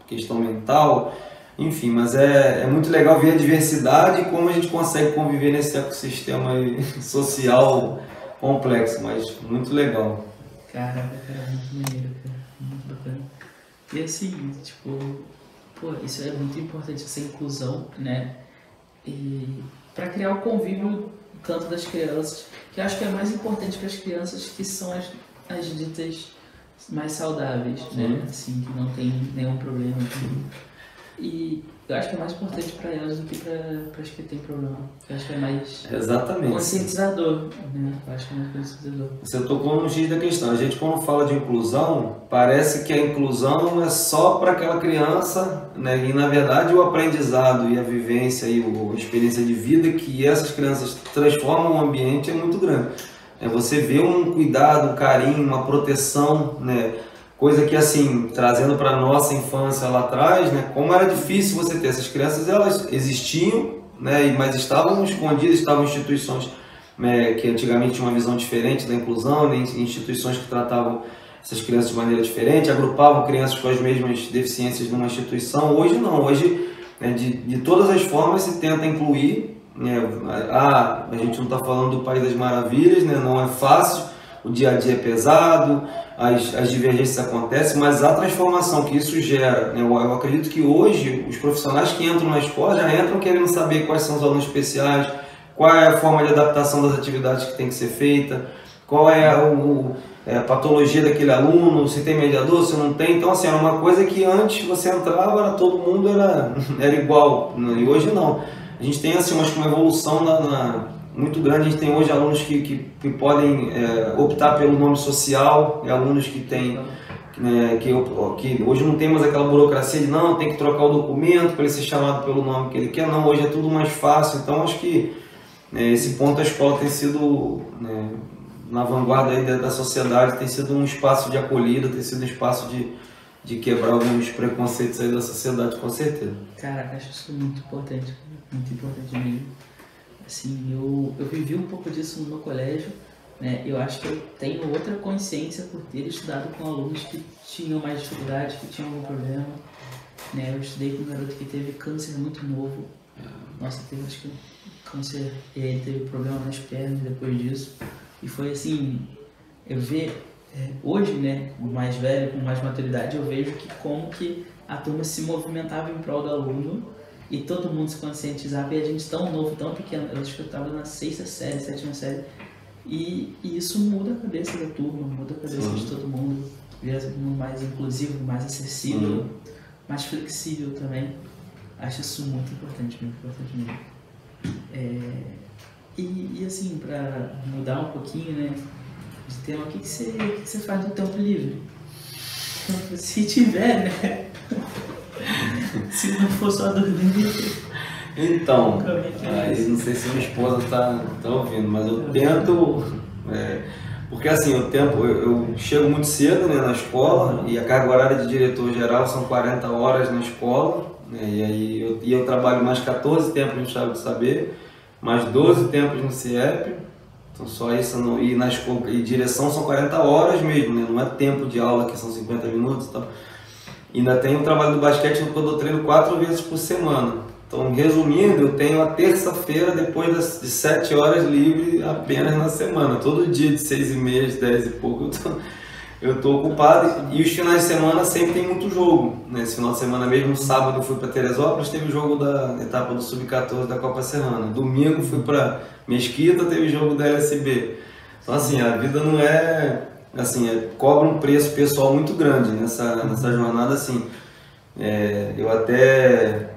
questão mental, enfim, mas é muito legal ver a diversidade e como a gente consegue conviver nesse ecossistema social complexo, mas muito legal. Caraca, cara, muito maneiro, cara, muito bacana. E assim, isso é muito importante, essa inclusão, né? E para criar o convívio tanto das crianças, que eu acho que é mais importante para as crianças, que são as ditas mais saudáveis, né? Assim, que não tem nenhum problema. E eu acho que é mais importante para elas do que para as que têm problema. Eu acho que é mais conscientizador, né? Eu acho que é mais conscientizador. Você tocou no X da questão. A gente, quando fala de inclusão, parece que a inclusão é só para aquela criança, né? E na verdade o aprendizado e a vivência e a experiência de vida que essas crianças transformam o ambiente é muito grande. Você vê um cuidado, um carinho, uma proteção, né? Coisa que, assim, trazendo para a nossa infância lá atrás, né, como era difícil você ter essas crianças, elas existiam, né, mas estavam escondidas, estavam instituições que antigamente tinham uma visão diferente da inclusão, né, instituições que tratavam essas crianças de maneira diferente, agrupavam crianças com as mesmas deficiências numa instituição. Hoje não, hoje de todas as formas se tenta incluir. A gente não está falando do País das Maravilhas, né, não é fácil, o dia a dia é pesado, as divergências acontecem, mas a transformação que isso gera, né, eu acredito que hoje os profissionais que entram na escola já entram querendo saber quais são os alunos especiais, qual é a forma de adaptação das atividades que tem que ser feita, qual é a patologia daquele aluno, se tem mediador, se não tem. Então, assim, era uma coisa que antes você entrava, todo mundo era igual, né? E hoje não. A gente tem, assim, uma evolução muito grande. A gente tem hoje alunos que podem optar pelo nome social, alunos que têm, que hoje não tem mais aquela burocracia de não, tem que trocar o documento para ele ser chamado pelo nome que ele quer. Não, hoje é tudo mais fácil. Então, acho que esse ponto a escola tem sido, na vanguarda aí da sociedade, tem sido um espaço de acolhida, tem sido um espaço de quebrar alguns preconceitos aí da sociedade, com certeza. Caraca, acho isso muito importante mesmo. Assim, eu vivi um pouco disso no meu colégio, né? Eu acho que eu tenho outra consciência por ter estudado com alunos que tinham mais dificuldade, que tinham algum problema, né? Eu estudei com um garoto que teve câncer muito novo. Nossa, teve, acho que câncer, ele teve problema nas pernas depois disso. E foi assim, eu vejo, hoje, né, mais velho, com mais maturidade, eu vejo que como que a turma se movimentava em prol do aluno e todo mundo se conscientizava, e a gente tão novo, tão pequeno, eu acho que eu estava na 6ª série, 7ª série, e isso muda a cabeça da turma, muda a cabeça de todo mundo, vira todo mundo mais inclusivo, mais acessível, mais flexível também. Acho isso muito importante mesmo. E assim, para mudar um pouquinho, né, de tema, o que você faz no tempo livre? Se tiver, né? Se não for só dormir. Então, aí não sei se minha esposa tá ouvindo, mas eu tento, porque assim, eu chego muito cedo, né, na escola, e a carga horária de diretor geral são 40 horas na escola, né, e aí eu trabalho mais 14 tempos no Chave de Saber, mais 12 tempos no CIEP, então só isso, e na escola, e direção são 40 horas mesmo, né, não é tempo de aula que são 50 minutos e tal. Ainda tenho o trabalho do basquete, no qual eu treino 4 vezes por semana. Então, resumindo, eu tenho a terça-feira, depois de 7 horas livre apenas na semana. Todo dia de 6h30, de 10 e pouco, eu estou ocupado. E os finais de semana sempre tem muito jogo. Nesse final de semana mesmo, sábado eu fui para Teresópolis, teve o jogo da etapa do Sub-14 da Copa Serrana. Domingo fui para Mesquita, teve o jogo da LSB. Então, assim, a vida não é... assim, cobra um preço pessoal muito grande nessa jornada, assim. Eu até,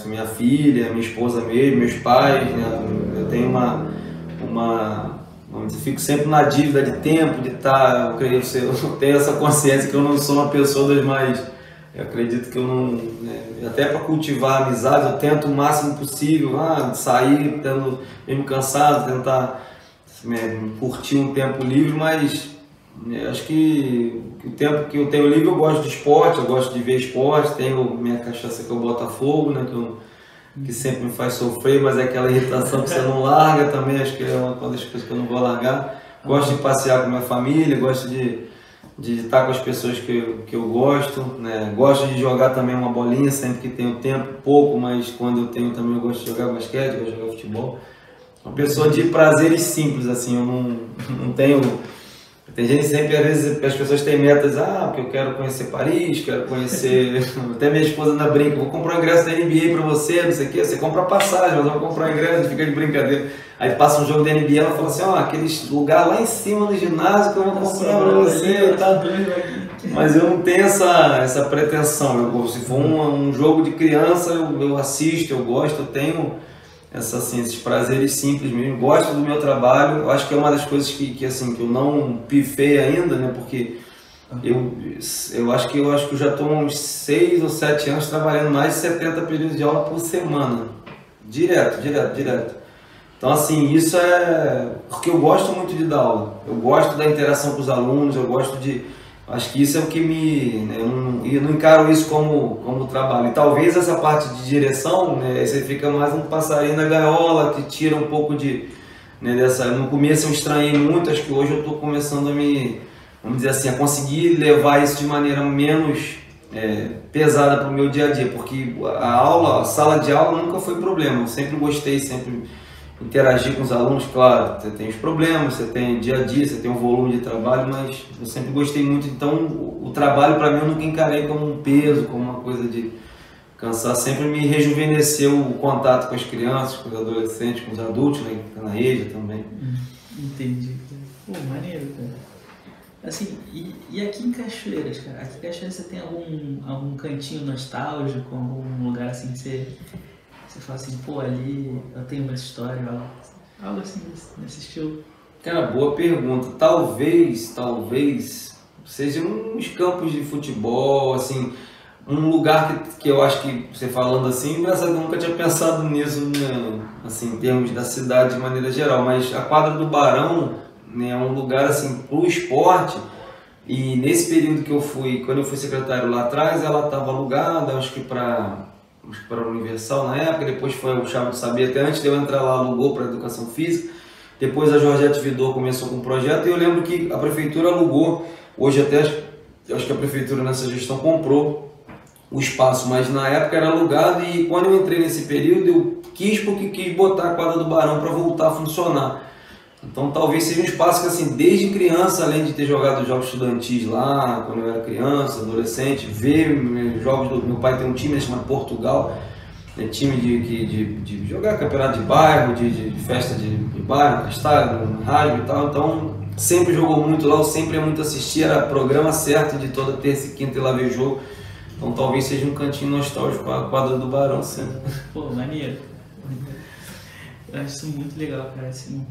minha filha, minha esposa mesmo, meus pais, né, eu tenho eu fico sempre na dívida de tempo, de estar, eu tenho essa consciência que eu não sou uma pessoa das mais, eu acredito que eu não, até para cultivar amizade, eu tento o máximo possível, sair, mesmo cansado, tentar curtir um tempo livre, mas acho que o tempo que eu tenho livre eu gosto de esporte, eu gosto de ver esporte, tenho minha cachaça que é o Botafogo, né, que sempre me faz sofrer, mas é aquela irritação que você não larga também, acho que é uma das coisas que eu não vou largar. Gosto de passear com minha família, gosto de estar com as pessoas que eu gosto, né, gosto de jogar também uma bolinha sempre que tenho tempo, pouco, mas quando eu tenho também eu gosto de jogar basquete, gosto de jogar futebol. Uma pessoa de prazeres simples, assim, eu não tenho... Tem gente sempre, às vezes, as pessoas têm metas, porque eu quero conhecer Paris, quero conhecer... Até minha esposa ainda brinca, vou comprar um ingresso da NBA pra você, não sei o quê, você compra a passagem, mas eu vou comprar um ingresso, fica de brincadeira. Aí passa um jogo da NBA, ela fala assim, aquele lugar lá em cima do ginásio que eu vou comprar pra você e tal. Mas eu não tenho essa pretensão, se for um jogo de criança, eu assisto, eu gosto, eu tenho... esses prazeres simples mesmo, gosto do meu trabalho, eu acho que é uma das coisas que eu não pifei ainda, né, porque eu acho que eu já estou uns 6 ou 7 anos trabalhando mais de 70 períodos de aula por semana, direto. Então, assim, isso é porque eu gosto muito de dar aula, eu gosto da interação com os alunos, eu gosto de... Acho que isso é o que eu não encaro isso como trabalho. E talvez essa parte de direção, né, você fica mais um passarinho na gaiola, que tira um pouco dessa... No começo eu estranhei muito, acho que hoje eu estou começando vamos dizer assim, a conseguir levar isso de maneira menos pesada para o meu dia a dia, porque a sala de aula nunca foi problema. Eu sempre gostei, sempre interagir com os alunos. Claro, você tem os problemas, você tem dia a dia, você tem um volume de trabalho, mas eu sempre gostei muito. Então o trabalho para mim eu nunca encarei como um peso, como uma coisa de cansar. Sempre me rejuvenesceu o contato com as crianças, com os adolescentes, com os adultos, né, que fica na rede também. Entendi. Pô, maneiro, cara. Assim, e aqui em Cachoeiras, cara? Aqui em Cachoeiras você tem algum cantinho nostálgico, algum lugar assim que você fala assim, pô, ali eu tenho uma história, algo assim nesse estilo? Cara, boa pergunta. Talvez seja uns campos de futebol, assim, um lugar que eu acho que, você falando assim, engraçado, eu nunca tinha pensado nisso, né, assim, em termos da cidade de maneira geral, mas a quadra do Barão, né, é um lugar assim pro esporte. E nesse período que quando eu fui secretário lá atrás, ela estava alugada, acho que para a Universal na época, depois foi o Chave do Saber, até antes de eu entrar lá, alugou para educação física. Depois a Georgette Vidor começou com um projeto e eu lembro que a prefeitura alugou. Hoje até acho que a prefeitura nessa gestão comprou o espaço, mas na época era alugado. E quando eu entrei nesse período, eu quis botar a quadra do Barão para voltar a funcionar. Então talvez seja um espaço que, assim, desde criança, além de ter jogado jogos estudantis lá, quando eu era criança, adolescente, ver jogos meu pai tem um time chamado Portugal, time de jogar campeonato de bairro, de festa de bairro, castalho, no rádio e tal. Então sempre jogou muito lá, eu sempre ia muito assistir, era programa certo de toda terça e quinta ir lá ver o jogo. Então talvez seja um cantinho nostálgico para a quadra do Barão sempre. Pô, maneiro. Eu acho isso muito legal, cara, assim.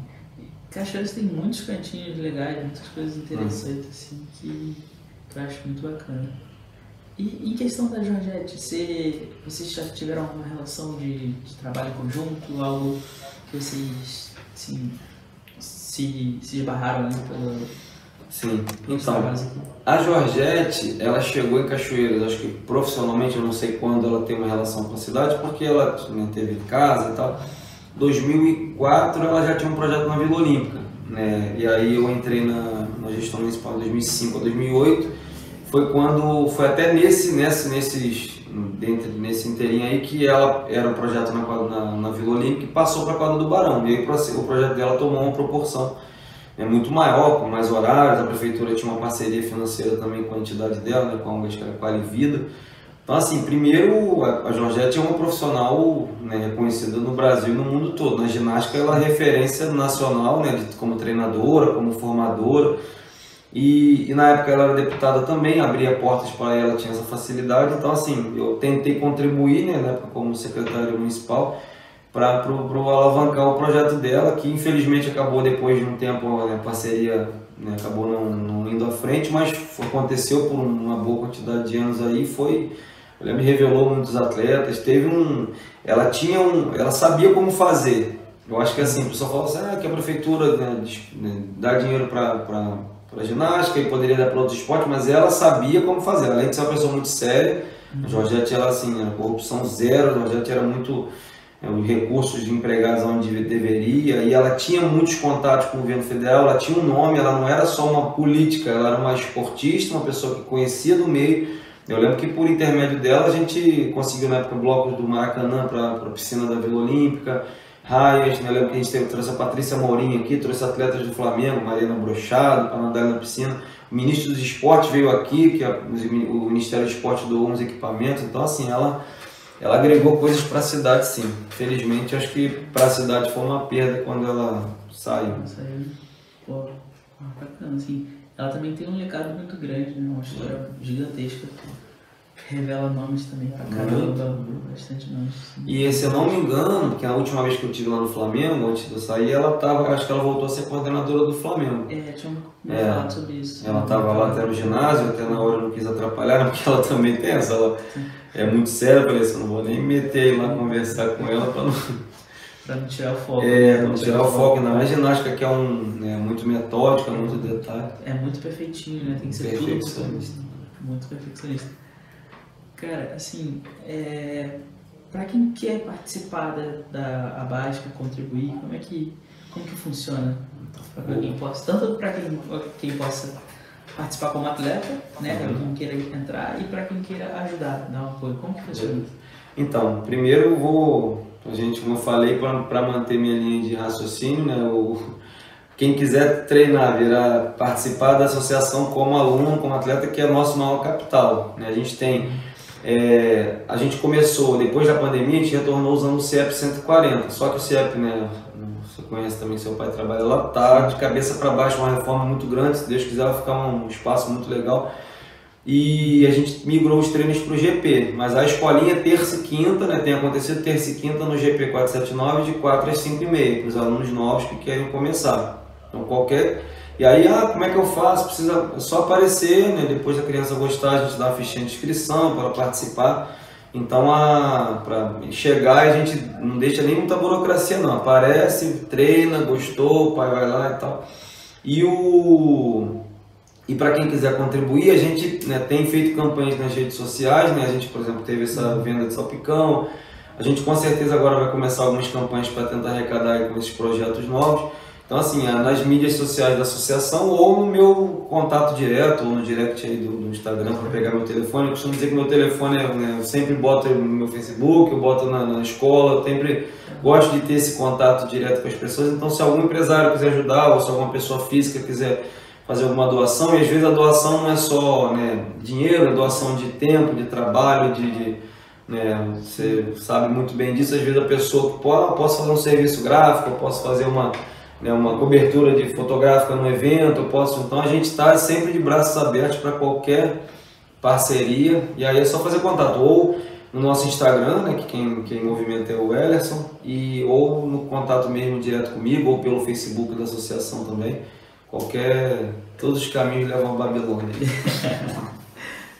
Cachoeiras tem muitos cantinhos legais, muitas coisas interessantes, assim, que eu acho muito bacana. E em questão da Georgette, vocês já tiveram alguma relação de trabalho conjunto, algo que vocês, assim, se esbarraram ali Sim, pelos então, trabalhos aqui? a Georgette, ela chegou em Cachoeiras, acho que profissionalmente, eu não sei quando ela tem uma relação com a cidade, porque ela, né, teve casa e tal. 2004 ela já tinha um projeto na Vila Olímpica, né? E aí eu entrei na gestão municipal de 2005 a 2008, foi até nesse inteirinho aí que ela era um projeto na Vila Olímpica e passou para a quadra do Barão. E aí o projeto dela tomou uma proporção muito maior, com mais horários. A prefeitura tinha uma parceria financeira também com a entidade dela, né, com a ONG, que era Quali Vida. Então, assim, primeiro, a Georgette é uma profissional, né, reconhecida no Brasil e no mundo todo. Na ginástica, ela é referência nacional, né, como treinadora, como formadora. E na época ela era deputada também, abria portas para ela, tinha essa facilidade. Então, assim, eu tentei contribuir, né, na época como secretário municipal, para alavancar o projeto dela, que infelizmente acabou depois de um tempo, né, a parceria, né, acabou não indo à frente, mas aconteceu por uma boa quantidade de anos aí. Eu lembro, revelou muitos atletas, ela sabia como fazer. Eu acho que, assim, o pessoal fala assim, que a prefeitura, né, dá dinheiro para ginástica e poderia dar para outros esportes, mas ela sabia como fazer. Além de ser uma pessoa muito séria, a Georgette, ela, assim, era corrupção zero. A Georgette era muito, os recursos de empregados onde deveria, e ela tinha muitos contatos com o governo federal, ela tinha um nome, ela não era só uma política, ela era uma esportista, uma pessoa que conhecia do meio. Eu lembro que por intermédio dela a gente conseguiu na época blocos do Maracanã para a piscina da Vila Olímpica, raias, né? Eu lembro que a gente trouxe a Patrícia Mourinho aqui, trouxe atletas do Flamengo, Mariana Brochado, para nadar na piscina. O ministro dos Esportes veio aqui, que o Ministério do Esporte doou uns equipamentos. Então, assim, ela agregou coisas para a cidade, sim. Felizmente, acho que para a cidade foi uma perda quando ela saiu. Pô, bacana, assim. Ela também tem um legado muito grande, né? Uma história gigantesca. Revela nomes também pra caramba, bastante nomes. E se eu não me engano, que a última vez que eu estive lá no Flamengo, antes de eu sair, acho que ela voltou a ser coordenadora do Flamengo. Tinha falado sobre isso. Ela estava lá até no ginásio, até na hora eu não quis atrapalhar, porque ela também tem ela é muito séria. Eu falei assim, não vou nem meter aí lá conversar com ela para Pra não tirar o foco. Não tirar o foco, ainda mais ginástica que é muito metódica, muito detalhe. É muito perfeitinho, né? Tem que ser tudo muito perfeccionista. Cara, assim, para quem quer participar da básica, contribuir, como que funciona? Pra quem possa, tanto para quem possa participar como atleta, né? Para quem queira entrar e para quem queira ajudar, dar um apoio. Como que funciona? Então, primeiro como eu falei, para manter minha linha de raciocínio, né? Quem quiser treinar, participar da associação como aluno, como atleta, que é o nosso maior capital, né? A gente começou, depois da pandemia, a gente retornou usando o CIEP 140, só que o CIEP, né, você conhece também, seu pai trabalha lá, tá de cabeça para baixo, uma reforma muito grande, se Deus quiser vai ficar um espaço muito legal. E a gente migrou os treinos para o GP, mas a escolinha terça e quinta, né, tem acontecido terça e quinta no GP 479 de 4 às 5h30, para os alunos novos que querem começar. Então E aí, como é que eu faço? Precisa só aparecer, né? Depois da criança gostar, a gente dá uma fichinha de inscrição para participar. Então, para chegar, a gente não deixa nem muita burocracia não. Aparece, treina, gostou, o pai vai lá e tal. E para quem quiser contribuir, a gente, né, tem feito campanhas nas redes sociais, né? A gente, por exemplo, teve essa venda de salpicão. A gente com certeza agora vai começar algumas campanhas para tentar arrecadar com esses projetos novos. Então, assim, nas mídias sociais da associação ou no meu contato direto, ou no direct aí do Instagram para pegar meu telefone. Eu costumo dizer que meu telefone, eu sempre boto no meu Facebook, eu boto na escola, eu sempre gosto de ter esse contato direto com as pessoas. Então, se algum empresário quiser ajudar, ou se alguma pessoa física quiser fazer alguma doação, e às vezes a doação não é só, né, dinheiro, é doação de tempo, de trabalho, você sabe muito bem disso. Às vezes a pessoa, posso fazer um serviço gráfico, eu posso fazer uma cobertura fotográfica no evento, então a gente está sempre de braços abertos para qualquer parceria, e aí é só fazer contato, ou no nosso Instagram, né, que quem movimenta é o Ellerson, ou no contato mesmo direto comigo, ou pelo Facebook da associação também, todos os caminhos levam a Babilônia.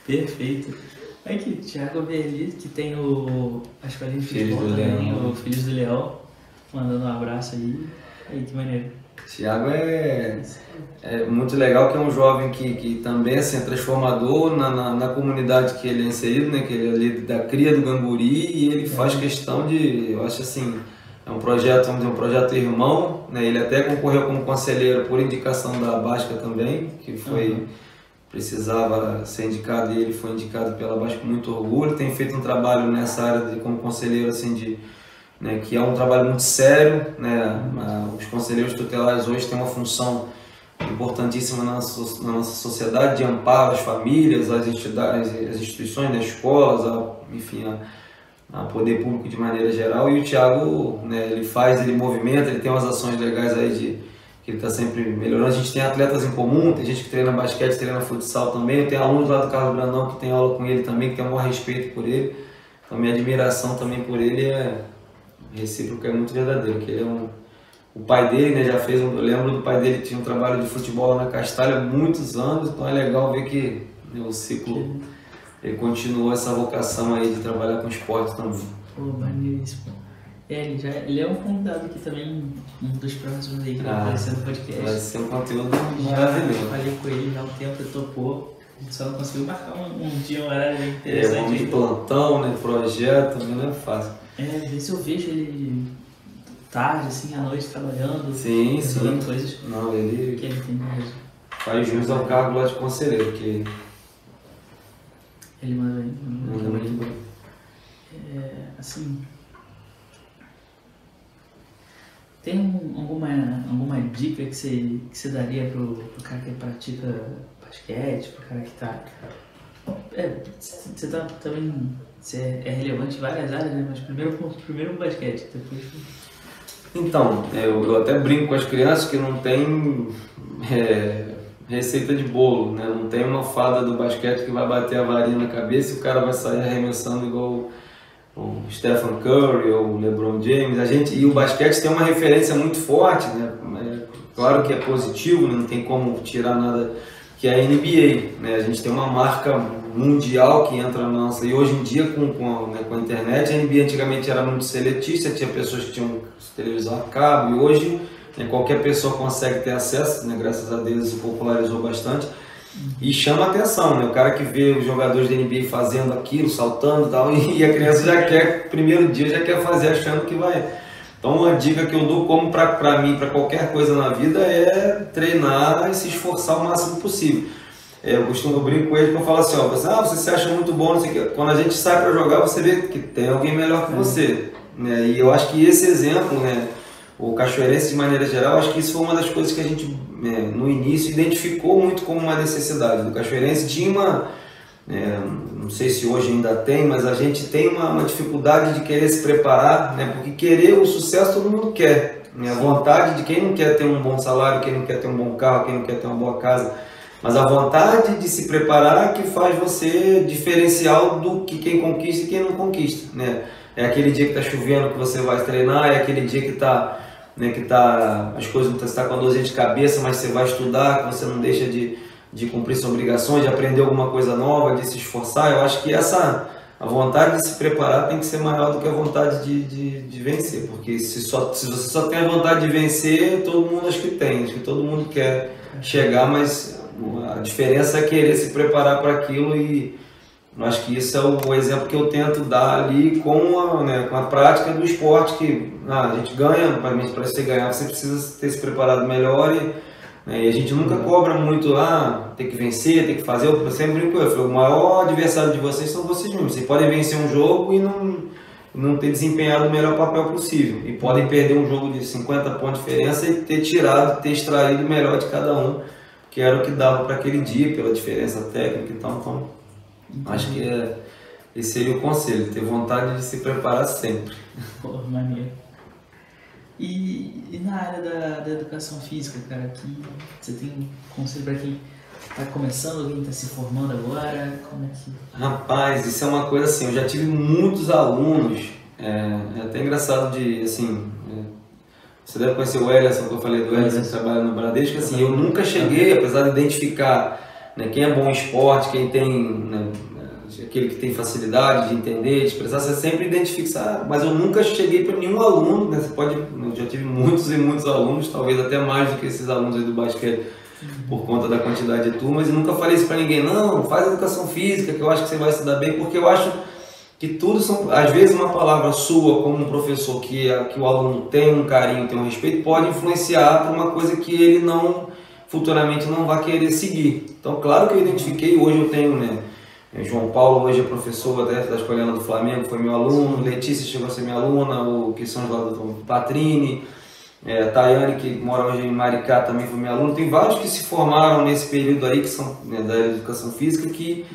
Perfeito. Aqui, Thiago Verli, que tem a escolinha de futebol também, o Filhos do Leão, mandando um abraço aí. Aí, que maneiro. Thiago é muito legal, que é um jovem que também assim, é transformador na comunidade que ele é inserido, né? Que ele é ali da cria do Ganguri, e ele faz questão eu acho assim, é um projeto, vamos dizer, um projeto irmão, né? Ele até concorreu como conselheiro por indicação da Basca também, que precisava ser indicado, e ele foi indicado pela Basca com muito orgulho. Tem feito um trabalho nessa área como conselheiro, assim, que é um trabalho muito sério, né? Os conselheiros tutelares hoje têm uma função importantíssima na nossa sociedade, de amparo às famílias, às instituições, às escolas, enfim, a poder público de maneira geral. E o Thiago, né, ele movimenta, ele tem umas ações legais aí que ele está sempre melhorando. A gente tem atletas em comum, tem gente que treina basquete, treina futsal também. Eu tenho alunos lá do Carlos Brandão que tem aula com ele também, que tem um maior respeito por ele. Então minha admiração também por ele é recíproco, é muito verdadeiro, que ele o pai dele, né, eu lembro do pai dele que tinha um trabalho de futebol lá na Castalha há muitos anos, então é legal ver que, né, o ciclo, ele continuou essa vocação aí de trabalhar com esporte também. Pô, maneiríssimo. Ele é um convidado aqui também, um dos próximos aí que vai aparecer no podcast. Vai ser um conteúdo maravilhoso. Eu falei com ele já há um tempo, ele topou. Só não conseguiu marcar um dia, um horário interessante. De plantão, né, projeto, também não é fácil. Ver se eu vejo ele tarde, assim, à noite, trabalhando. Sim. Coisas não, que ele tem mesmo. Faz jus ao cargo lá de conselheiro, que ele manda bem. Manda muito bem. Assim, tem alguma dica que você daria pro cara que pratica basquete, pro cara que tá... Você tá também... Você é relevante em várias áreas, né? Mas primeiro o basquete, depois... Então, eu até brinco com as crianças que não tem receita de bolo, né? Não tem uma fada do basquete que vai bater a varinha na cabeça e o cara vai sair arremessando igual o Stephen Curry ou o LeBron James. E o basquete tem uma referência muito forte, né? Claro que é positivo, não tem como tirar nada que é a NBA, né? A gente tem uma marca mundial que entra na nossa, e hoje em dia com a internet, a NBA antigamente era muito seletista, tinha pessoas que tinham televisão a cabo, e hoje, né, qualquer pessoa consegue ter acesso, né? Graças a Deus isso popularizou bastante, e chama a atenção, né? O cara que vê os jogadores da NBA fazendo aquilo, saltando e tal, e a criança já quer, primeiro dia já quer fazer achando que vai. Então uma dica que eu dou como para mim, para qualquer coisa na vida, é treinar e se esforçar o máximo possível. Eu brinco com ele que eu falo assim, ó, você se acha muito bom, não sei o que. Quando a gente sai para jogar, você vê que tem alguém melhor que você. Né? E eu acho que esse exemplo, né, o cachoeirense de maneira geral, acho que isso foi uma das coisas que a gente, no início, identificou muito como uma necessidade. O cachoeirense tinha não sei se hoje ainda tem, mas a gente tem uma dificuldade de querer se preparar, né? Porque querer o sucesso todo mundo quer, né? A vontade de quem não quer ter um bom salário, quem não quer ter um bom carro, quem não quer ter uma boa casa, mas a vontade de se preparar que faz você diferencial do que quem conquista e quem não conquista, né? É aquele dia que está chovendo que você vai treinar, é aquele dia que as coisas não estão com a dorzinha de cabeça, mas você vai estudar, que você não deixa de cumprir suas obrigações, de aprender alguma coisa nova, de se esforçar. Eu acho que a vontade de se preparar tem que ser maior do que a vontade de vencer, porque se você só tem a vontade de vencer, todo mundo acho que todo mundo quer chegar, mas a diferença é querer se preparar para aquilo, e eu acho que isso é o exemplo que eu tento dar ali com a prática do esporte, que a gente ganha, para você ganhar você precisa ter se preparado melhor, e a gente nunca cobra muito, tem que vencer, tem que fazer. Eu sempre brinco, eu falo, o maior adversário de vocês são vocês mesmos. Vocês podem vencer um jogo e não ter desempenhado o melhor papel possível. E podem perder um jogo de 50 pontos de diferença e ter extraído o melhor de cada um, que era o que dava para aquele dia, pela diferença técnica e tal. Então, acho que esse seria o conselho, ter vontade de se preparar sempre. Pô, maneiro. E na área da educação física, cara, aqui você tem um conselho para quem está começando, alguém está se formando agora? Como é que... Rapaz, isso é uma coisa assim, eu já tive muitos alunos, é até engraçado você deve conhecer o Ellerson, que eu falei do Ellerson, que trabalha no Bradesco, assim, eu nunca cheguei, apesar de identificar, né, quem é bom em esporte, quem tem, aquele que tem facilidade de entender, de expressar, você sempre identifica, mas eu nunca cheguei para nenhum aluno, né? Eu já tive muitos e muitos alunos, talvez até mais do que esses alunos aí do basquete, por conta da quantidade de turmas, e nunca falei isso para ninguém, não, faz educação física, que eu acho que você vai se dar bem, porque eu acho que tudo são, às vezes uma palavra sua, como um professor, que o aluno tem um carinho, tem um respeito, pode influenciar para uma coisa que ele futuramente não vai querer seguir. Então, claro que eu identifiquei, hoje eu tenho, João Paulo hoje é professor da Escola do Flamengo, foi meu aluno, Letícia chegou a ser minha aluna, o que são do Patrini, Tayane, que mora hoje em Maricá, também foi minha aluna. Tem vários que se formaram nesse período aí, que são da educação física, que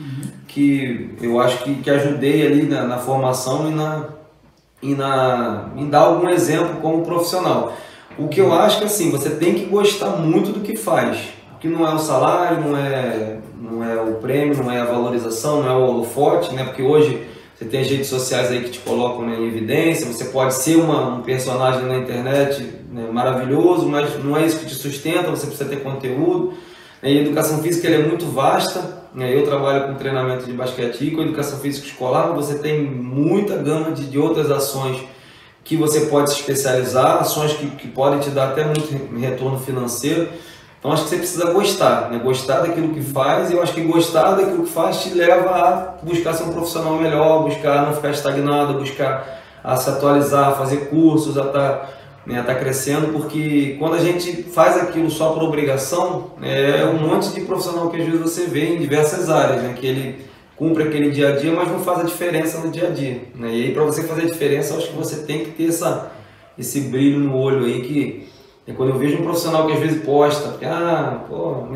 eu acho que ajudei ali na formação em dar algum exemplo como profissional. O que eu acho que assim, você tem que gostar muito do que faz, porque não é o salário, não é o prêmio, não é a valorização, não é o holofote, né? Porque hoje você tem as redes sociais aí que te colocam, em evidência, você pode ser um personagem na internet, né, maravilhoso, mas não é isso que te sustenta, você precisa ter conteúdo. E a educação física ela é muito vasta, né? Eu trabalho com treinamento de basquete e com educação física escolar, mas você tem muita gama de outras ações que você pode se especializar, ações que podem te dar até muito retorno financeiro. Então acho que você precisa gostar, né? Gostar daquilo que faz, e eu acho que gostar daquilo que faz te leva a buscar ser um profissional melhor, buscar não ficar estagnado, buscar a se atualizar, fazer cursos, a estar crescendo, porque quando a gente faz aquilo só por obrigação, é um monte de profissional que às vezes você vê em diversas áreas, né? Que ele cumpre aquele dia a dia, mas não faz a diferença no dia a dia, né? E aí para você fazer a diferença, eu acho que você tem que ter esse brilho no olho aí, que quando eu vejo um profissional que às vezes posta, porque,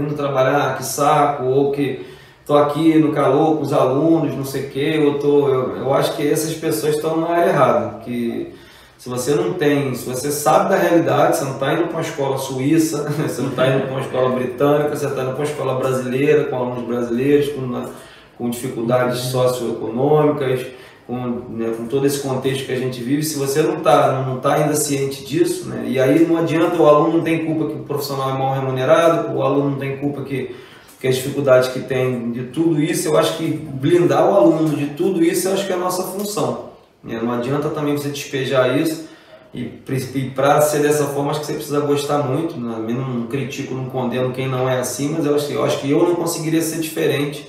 indo trabalhar, que saco, ou que estou aqui no calor com os alunos, não sei o quê, eu acho que essas pessoas estão na área errada, que se você sabe da realidade, você não está indo para uma escola suíça, você não está indo para uma escola britânica, você está indo para uma escola brasileira, com alunos brasileiros, com dificuldades socioeconômicas, com todo esse contexto que a gente vive. Se você não tá ainda ciente disso, né? E aí não adianta, o aluno não tem culpa que o profissional é mal remunerado, o aluno não tem culpa que porque as dificuldades que tem de tudo isso, eu acho que blindar o aluno de tudo isso, eu acho que é a nossa função. Não adianta também você despejar isso, e para ser dessa forma, acho que você precisa gostar muito, né? Eu não critico, não condeno quem não é assim, mas eu acho que eu não conseguiria ser diferente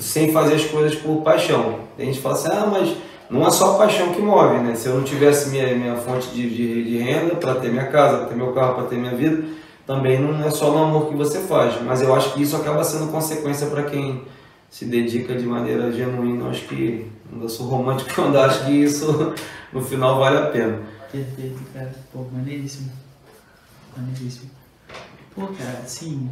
sem fazer as coisas por paixão. Tem gente que fala assim, mas não é só a paixão que move, né? Se eu não tivesse minha fonte de renda para ter minha casa, para ter meu carro, para ter minha vida, também não é só no amor que você faz. Mas eu acho que isso acaba sendo consequência para quem se dedica de maneira genuína. Eu acho que, eu sou romântico quando acho que isso no final vale a pena. Perfeito, cara. Pô, maneiríssimo. Maneiríssimo. Pô, cara, assim,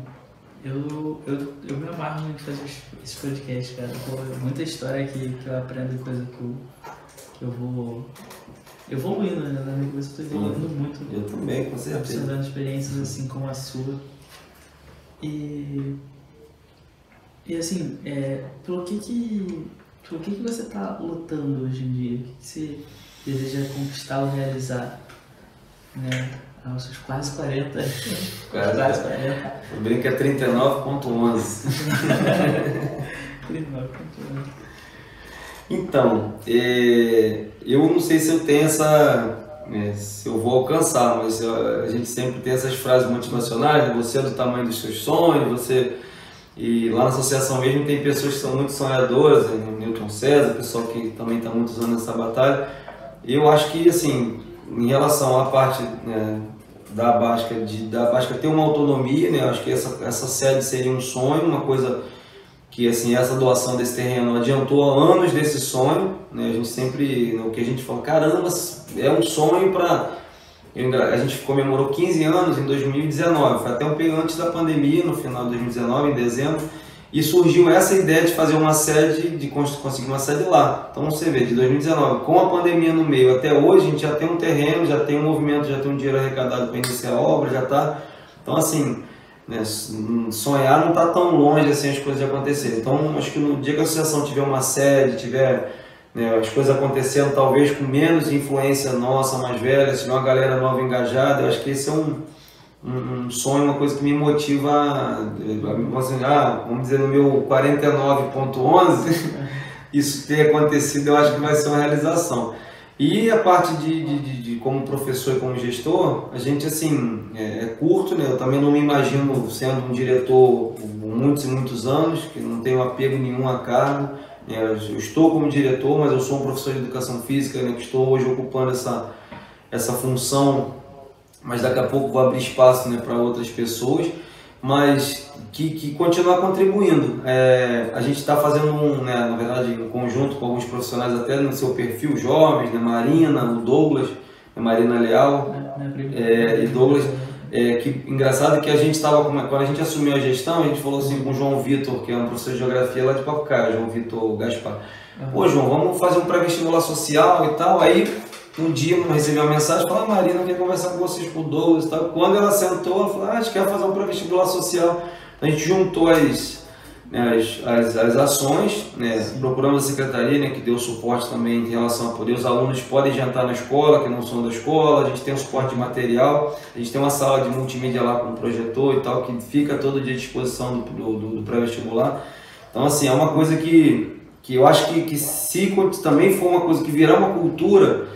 eu me amarro muito em fazer esse podcast, cara. Pô, muita história que eu aprendo, coisa que eu vou evoluindo, né? Na minha cabeça eu tô evoluindo muito. Eu também, com certeza. Observando experiências assim como a sua. E assim, pelo que você tá lutando hoje em dia? O que você deseja conquistar ou realizar? Né? Aos seus quase 40. Quase 40. Eu brinco que é 39.11. 39.11. Então, eu não sei se eu tenho se eu vou alcançar, mas a gente sempre tem essas frases motivacionais, você é do tamanho dos seus sonhos, e lá na associação mesmo tem pessoas que são muito sonhadoras, o Newton César, pessoal que também está muitos anos nessa batalha. Eu acho que, assim, em relação à parte, né, da Básquet ter uma autonomia, né, eu acho que essa sede seria um sonho, uma coisa que, assim, essa doação desse terreno adiantou anos desse sonho, né? A gente sempre, o que a gente fala, caramba, é um sonho para... A gente comemorou 15 anos em 2019, foi até um período antes da pandemia, no final de 2019, em dezembro, e surgiu essa ideia de fazer uma sede, de conseguir uma sede lá. Então você vê, de 2019, com a pandemia no meio até hoje, a gente já tem um terreno, já tem um movimento, já tem um dinheiro arrecadado para iniciar a obra, já está... Então, assim, né, sonhar não está tão longe assim as coisas de acontecer. Então, acho que no dia que a associação tiver uma sede, tiver, né, as coisas acontecendo talvez com menos influência nossa, mais velha, se tiver uma galera nova engajada, eu acho que esse é um sonho, uma coisa que me motiva, vamos dizer, no meu 49.11, isso ter acontecido, eu acho que vai ser uma realização. E a parte de como professor e como gestor, a gente, assim, é curto, né? Eu também não me imagino sendo um diretor por muitos e muitos anos, que não tenho apego nenhum a cargo. Eu estou como diretor, mas eu sou um professor de educação física, né, que estou hoje ocupando essa função, mas daqui a pouco vou abrir espaço, né, para outras pessoas, mas que continuar contribuindo. A gente está fazendo, né, na verdade, em conjunto com alguns profissionais até no seu perfil, jovens, né, Marina, o Douglas, Marina Leal e Douglas. Que engraçado que a gente estava, quando a gente assumiu a gestão, a gente falou assim com o João Vitor, que é um professor de geografia lá de Papucaia, João Vitor Gaspar. Pô, João, vamos fazer um pré-vestibular social e tal. Aí um dia eu recebi uma mensagem, falou, Marina, quer conversar com vocês com o Douglas e tal. Quando ela sentou, ela falou, a gente quer fazer um pré-vestibular social. A gente juntou as ações, né? Procuramos a secretaria, né, que deu suporte também em relação a poder. Os alunos podem jantar na escola, que não são da escola, a gente tem um suporte de material, a gente tem uma sala de multimídia lá com um projetor e tal, que fica todo dia à disposição do pré-vestibular. Então, assim, é uma coisa que eu acho que se também for uma coisa que virar uma cultura,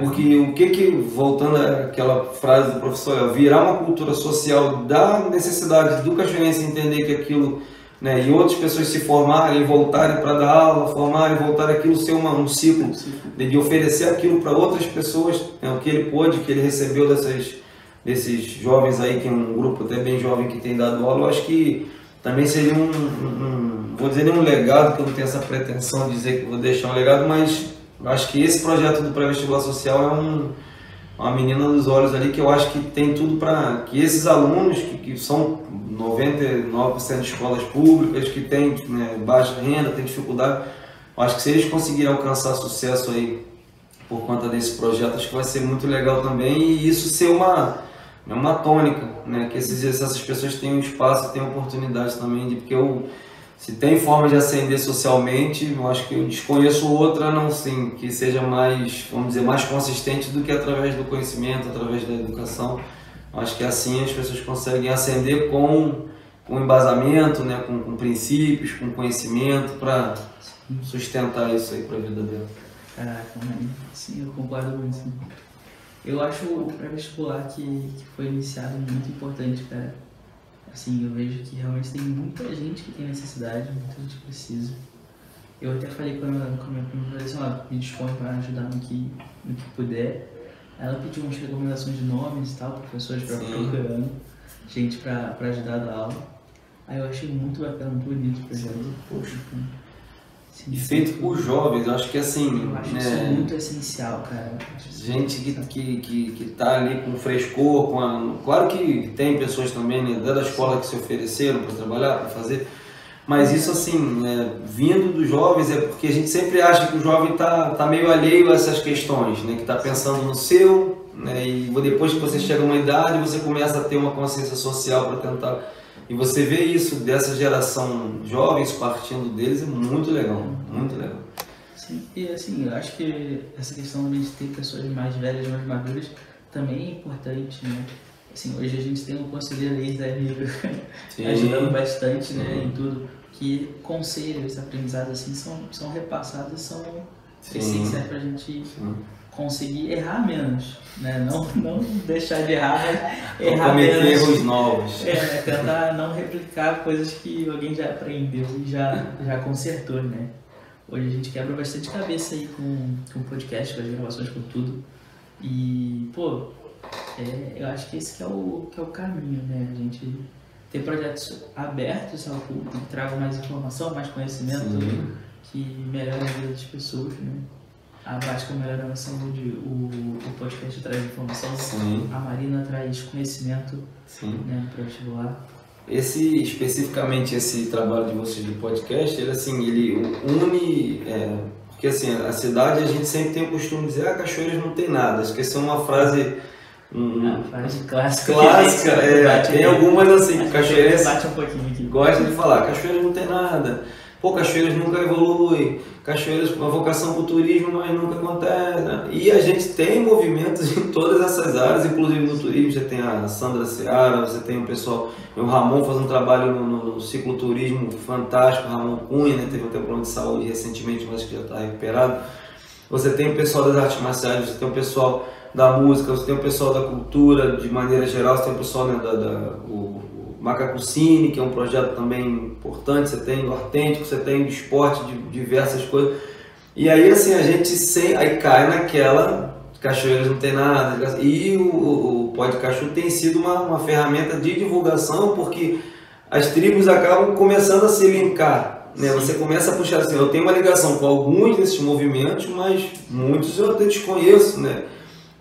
porque voltando àquela frase do professor, virar uma cultura social da necessidade do cachoeirense entender que aquilo, né, e outras pessoas se formarem e voltarem para dar aula, formarem e voltarem, aquilo ser um ciclo de oferecer aquilo para outras pessoas, né, o que ele pôde, que ele recebeu desses jovens aí, que é um grupo até bem jovem que tem dado aula. Eu acho que também seria vou dizer nenhum legado, que eu não tenho essa pretensão de dizer que vou deixar um legado, mas eu acho que esse projeto do pré-vestibular social é uma menina dos olhos ali, que eu acho que tem tudo para que esses alunos, que são 99% de escolas públicas, que têm, né, baixa renda, têm dificuldade, eu acho que se eles conseguirem alcançar sucesso aí por conta desse projeto, acho que vai ser muito legal também, e isso ser uma tônica, né, que essas pessoas tenham espaço, tenham oportunidade também, porque se tem forma de ascender socialmente, eu acho que eu desconheço outra, não sim, que seja mais, vamos dizer, mais consistente do que através do conhecimento, através da educação. Eu acho que assim as pessoas conseguem ascender com com embasamento, né, com princípios, com conhecimento para sustentar isso aí para a vida dela. Caraca, mano, sim, eu concordo muito. Sim. Eu acho o pré-vestibular que foi iniciado muito importante, cara. Assim, eu vejo que realmente tem muita gente que tem necessidade, muita gente precisa. Eu até falei com a minha prima, assim, me dispõe para ajudar no que puder. Ela pediu umas recomendações de nomes e tal, professores para procurando, gente para ajudar a dar aula. Aí eu achei muito bacana, muito bonito o projeto. Poxa, e feito por jovens, eu acho que assim... Eu acho isso muito essencial, cara. Gente que tá ali com frescor, claro que tem pessoas também, né, da escola que se ofereceram para trabalhar, para fazer, mas isso assim, vindo dos jovens, é porque a gente sempre acha que o jovem tá meio alheio a essas questões, né, que tá pensando no seu, né, e depois que você chega a uma idade, você começa a ter uma consciência social para tentar... E você vê isso dessa geração jovens partindo deles é muito legal, muito legal. Sim, e assim, eu acho que essa questão de ter pessoas mais velhas, mais maduras, também é importante, né? Assim, hoje a gente tem um conselheiro aí da amiga ajudando bastante, né, em tudo, que conselhos, aprendizados assim são repassados, são essenciais pra gente conseguir errar menos, né? Não deixar de errar, mas errar menos. Cometer erros novos. Tentar não replicar coisas que alguém já aprendeu e já consertou, né? Hoje a gente quebra bastante cabeça aí com o podcast, com as gravações, com tudo. E, pô, eu acho que esse que é o caminho, né? A gente ter projetos abertos ao público, que tragam mais informação, mais conhecimento, que melhorem a vida das pessoas, né? A Básica melhora a saúde, o podcast traz informação, a Marina traz conhecimento, né, para o vestibular. Especificamente esse trabalho de vocês do podcast, ele une, porque assim, a cidade a gente sempre tem o costume de dizer, Cachoeiras não tem nada, acho que essa é uma frase... Uma frase clássica. Tem algumas assim, Cachoeiras bate um pouquinho aqui. Gosta de falar, Cachoeiras não tem nada. Pô, Cachoeiras nunca evolui, Cachoeiras com uma vocação para o turismo, mas nunca acontece. Né? E a gente tem movimentos em todas essas áreas, inclusive no turismo, você tem a Sandra Seara, você tem o pessoal, o Ramon faz um trabalho no cicloturismo fantástico, o Ramon Cunha, né? Teve até um problema de saúde recentemente, mas que já está recuperado. Você tem o pessoal das artes marciais, você tem o pessoal da música, você tem o pessoal da cultura de maneira geral, você tem o pessoal, né, o Macacucine, que é um projeto também importante, você tem o Artêntico, você tem o esporte, de diversas coisas. E aí assim, a gente aí cai naquela, Cachoeiras não tem nada, e o podcast tem sido uma ferramenta de divulgação, porque as tribos acabam começando a se linkar, né? Você começa a puxar assim, eu tenho uma ligação com alguns desses movimentos, mas muitos eu até desconheço, né?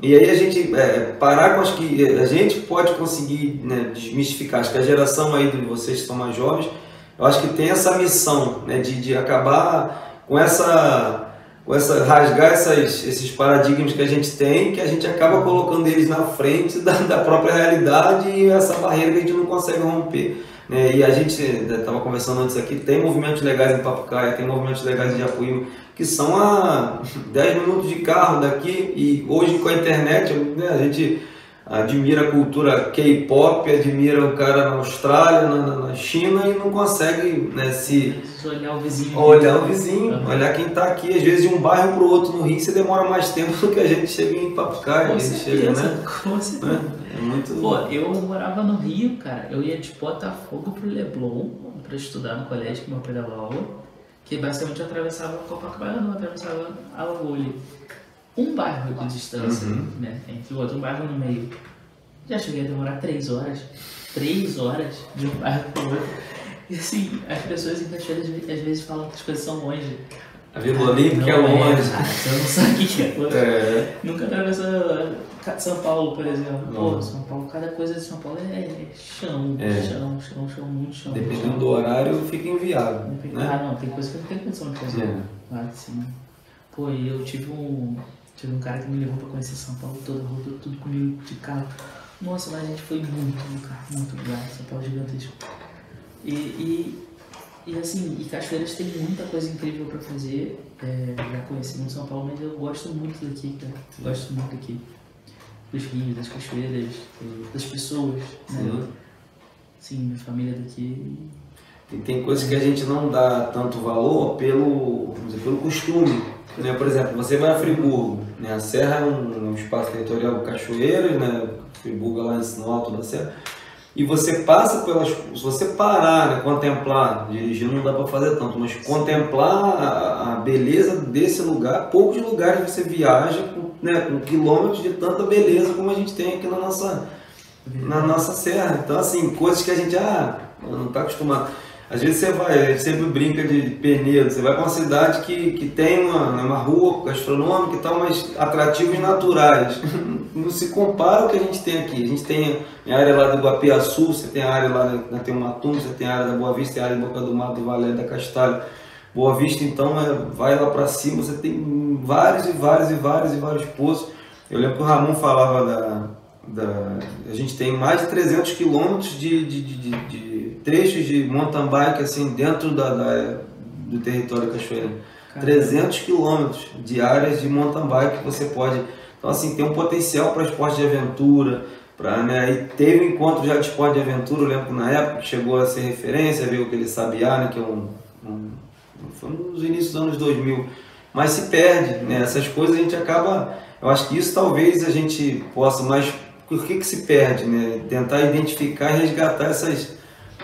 E aí a gente parar com as que a gente pode conseguir, né, desmistificar. Acho que a geração aí de vocês que são mais jovens, eu acho que tem essa missão, né, de acabar com rasgar esses paradigmas que a gente tem, que a gente acaba colocando eles na frente da própria realidade e essa barreira que a gente não consegue romper. Né? E a gente estava conversando antes aqui, tem movimentos legais em Papucaia, tem movimentos legais em Japuíma, que são a 10 minutos de carro daqui, e hoje com a internet, né, a gente admira a cultura K-pop, admira o cara na Austrália, na China, e não consegue, né, olhar o vizinho. Olhar quem está aqui. Às vezes de um bairro para o outro no Rio, você demora mais tempo do que a gente chega em Papucaia. Com certeza, né? Com certeza. É muito... Pô, eu morava no Rio, cara, eu ia de Botafogo pro Leblon para estudar no colégio que meu pai dava aula. Que basicamente eu atravessava Copacabana, não atravessava Alagoas. Um bairro de distância, né, entre o outro, um bairro no meio. Já cheguei a demorar 3 horas. 3 horas de um bairro para o outro. E assim, as pessoas em Cachoeiras às vezes falam que as coisas são longe. A Vila Olímpica é longe. Você não sabe o que é longe. Nunca atravessou São Paulo, por exemplo. Pô, São Paulo, cada coisa de São Paulo é chão, muito chão. Dependendo do horário, fica inviável. Né? Não, tem coisa que não tem condição de fazer. Claro que sim. Pô, e eu tive um cara que me levou pra conhecer São Paulo toda, rodou tudo comigo de carro. Nossa, mas a gente foi muito lugar. São Paulo é gigantesco. E assim, Cachoeiras tem muita coisa incrível pra fazer. Já conheci muito São Paulo, mas eu gosto muito daqui, cara. Gosto muito daqui. Dos rios, das cachoeiras, das pessoas, né? sim, minha família daqui. E tem coisas que a gente não dá tanto valor pelo, vamos dizer, pelo costume. Né? Por exemplo, você vai a Friburgo, né? A Serra é um espaço territorial de cachoeiras, né? Friburgo é lá no alto da Serra. E você passa pelas... Se você parar, né? Contemplar, dirigindo não dá para fazer tanto, mas contemplar a beleza desse lugar, poucos lugares você viaja né? Com quilômetros de tanta beleza como a gente tem aqui na nossa serra. Então, assim, coisas que a gente não está acostumado. Às vezes você vai, a gente sempre brinca de Penedo, você vai para uma cidade que tem uma rua gastronômica e tal, mas atrativos naturais. Não se compara ao que a gente tem aqui. A gente tem a área lá do Guapiaçu, você tem a área lá na Teumatum, você tem a área da Boa Vista, tem a área de Boca do Mato, do Valé da Castalho. Boa Vista, então, vai lá para cima, você tem vários poços. Eu lembro que o Ramon falava a gente tem mais de 300 quilômetros de trechos de mountain bike assim, dentro do território cachoeiro. 300 quilômetros de áreas de mountain bike que você pode... Então, assim, tem um potencial para esporte de aventura, né? E teve um encontro já de esporte de aventura, eu lembro que na época chegou a ser referência, veio aquele Sabiá, né? Que foi nos inícios dos anos 2000, mas se perde, né? Essas coisas a gente acaba... Eu acho que isso talvez a gente possa, mas por que se perde, né? Tentar identificar e resgatar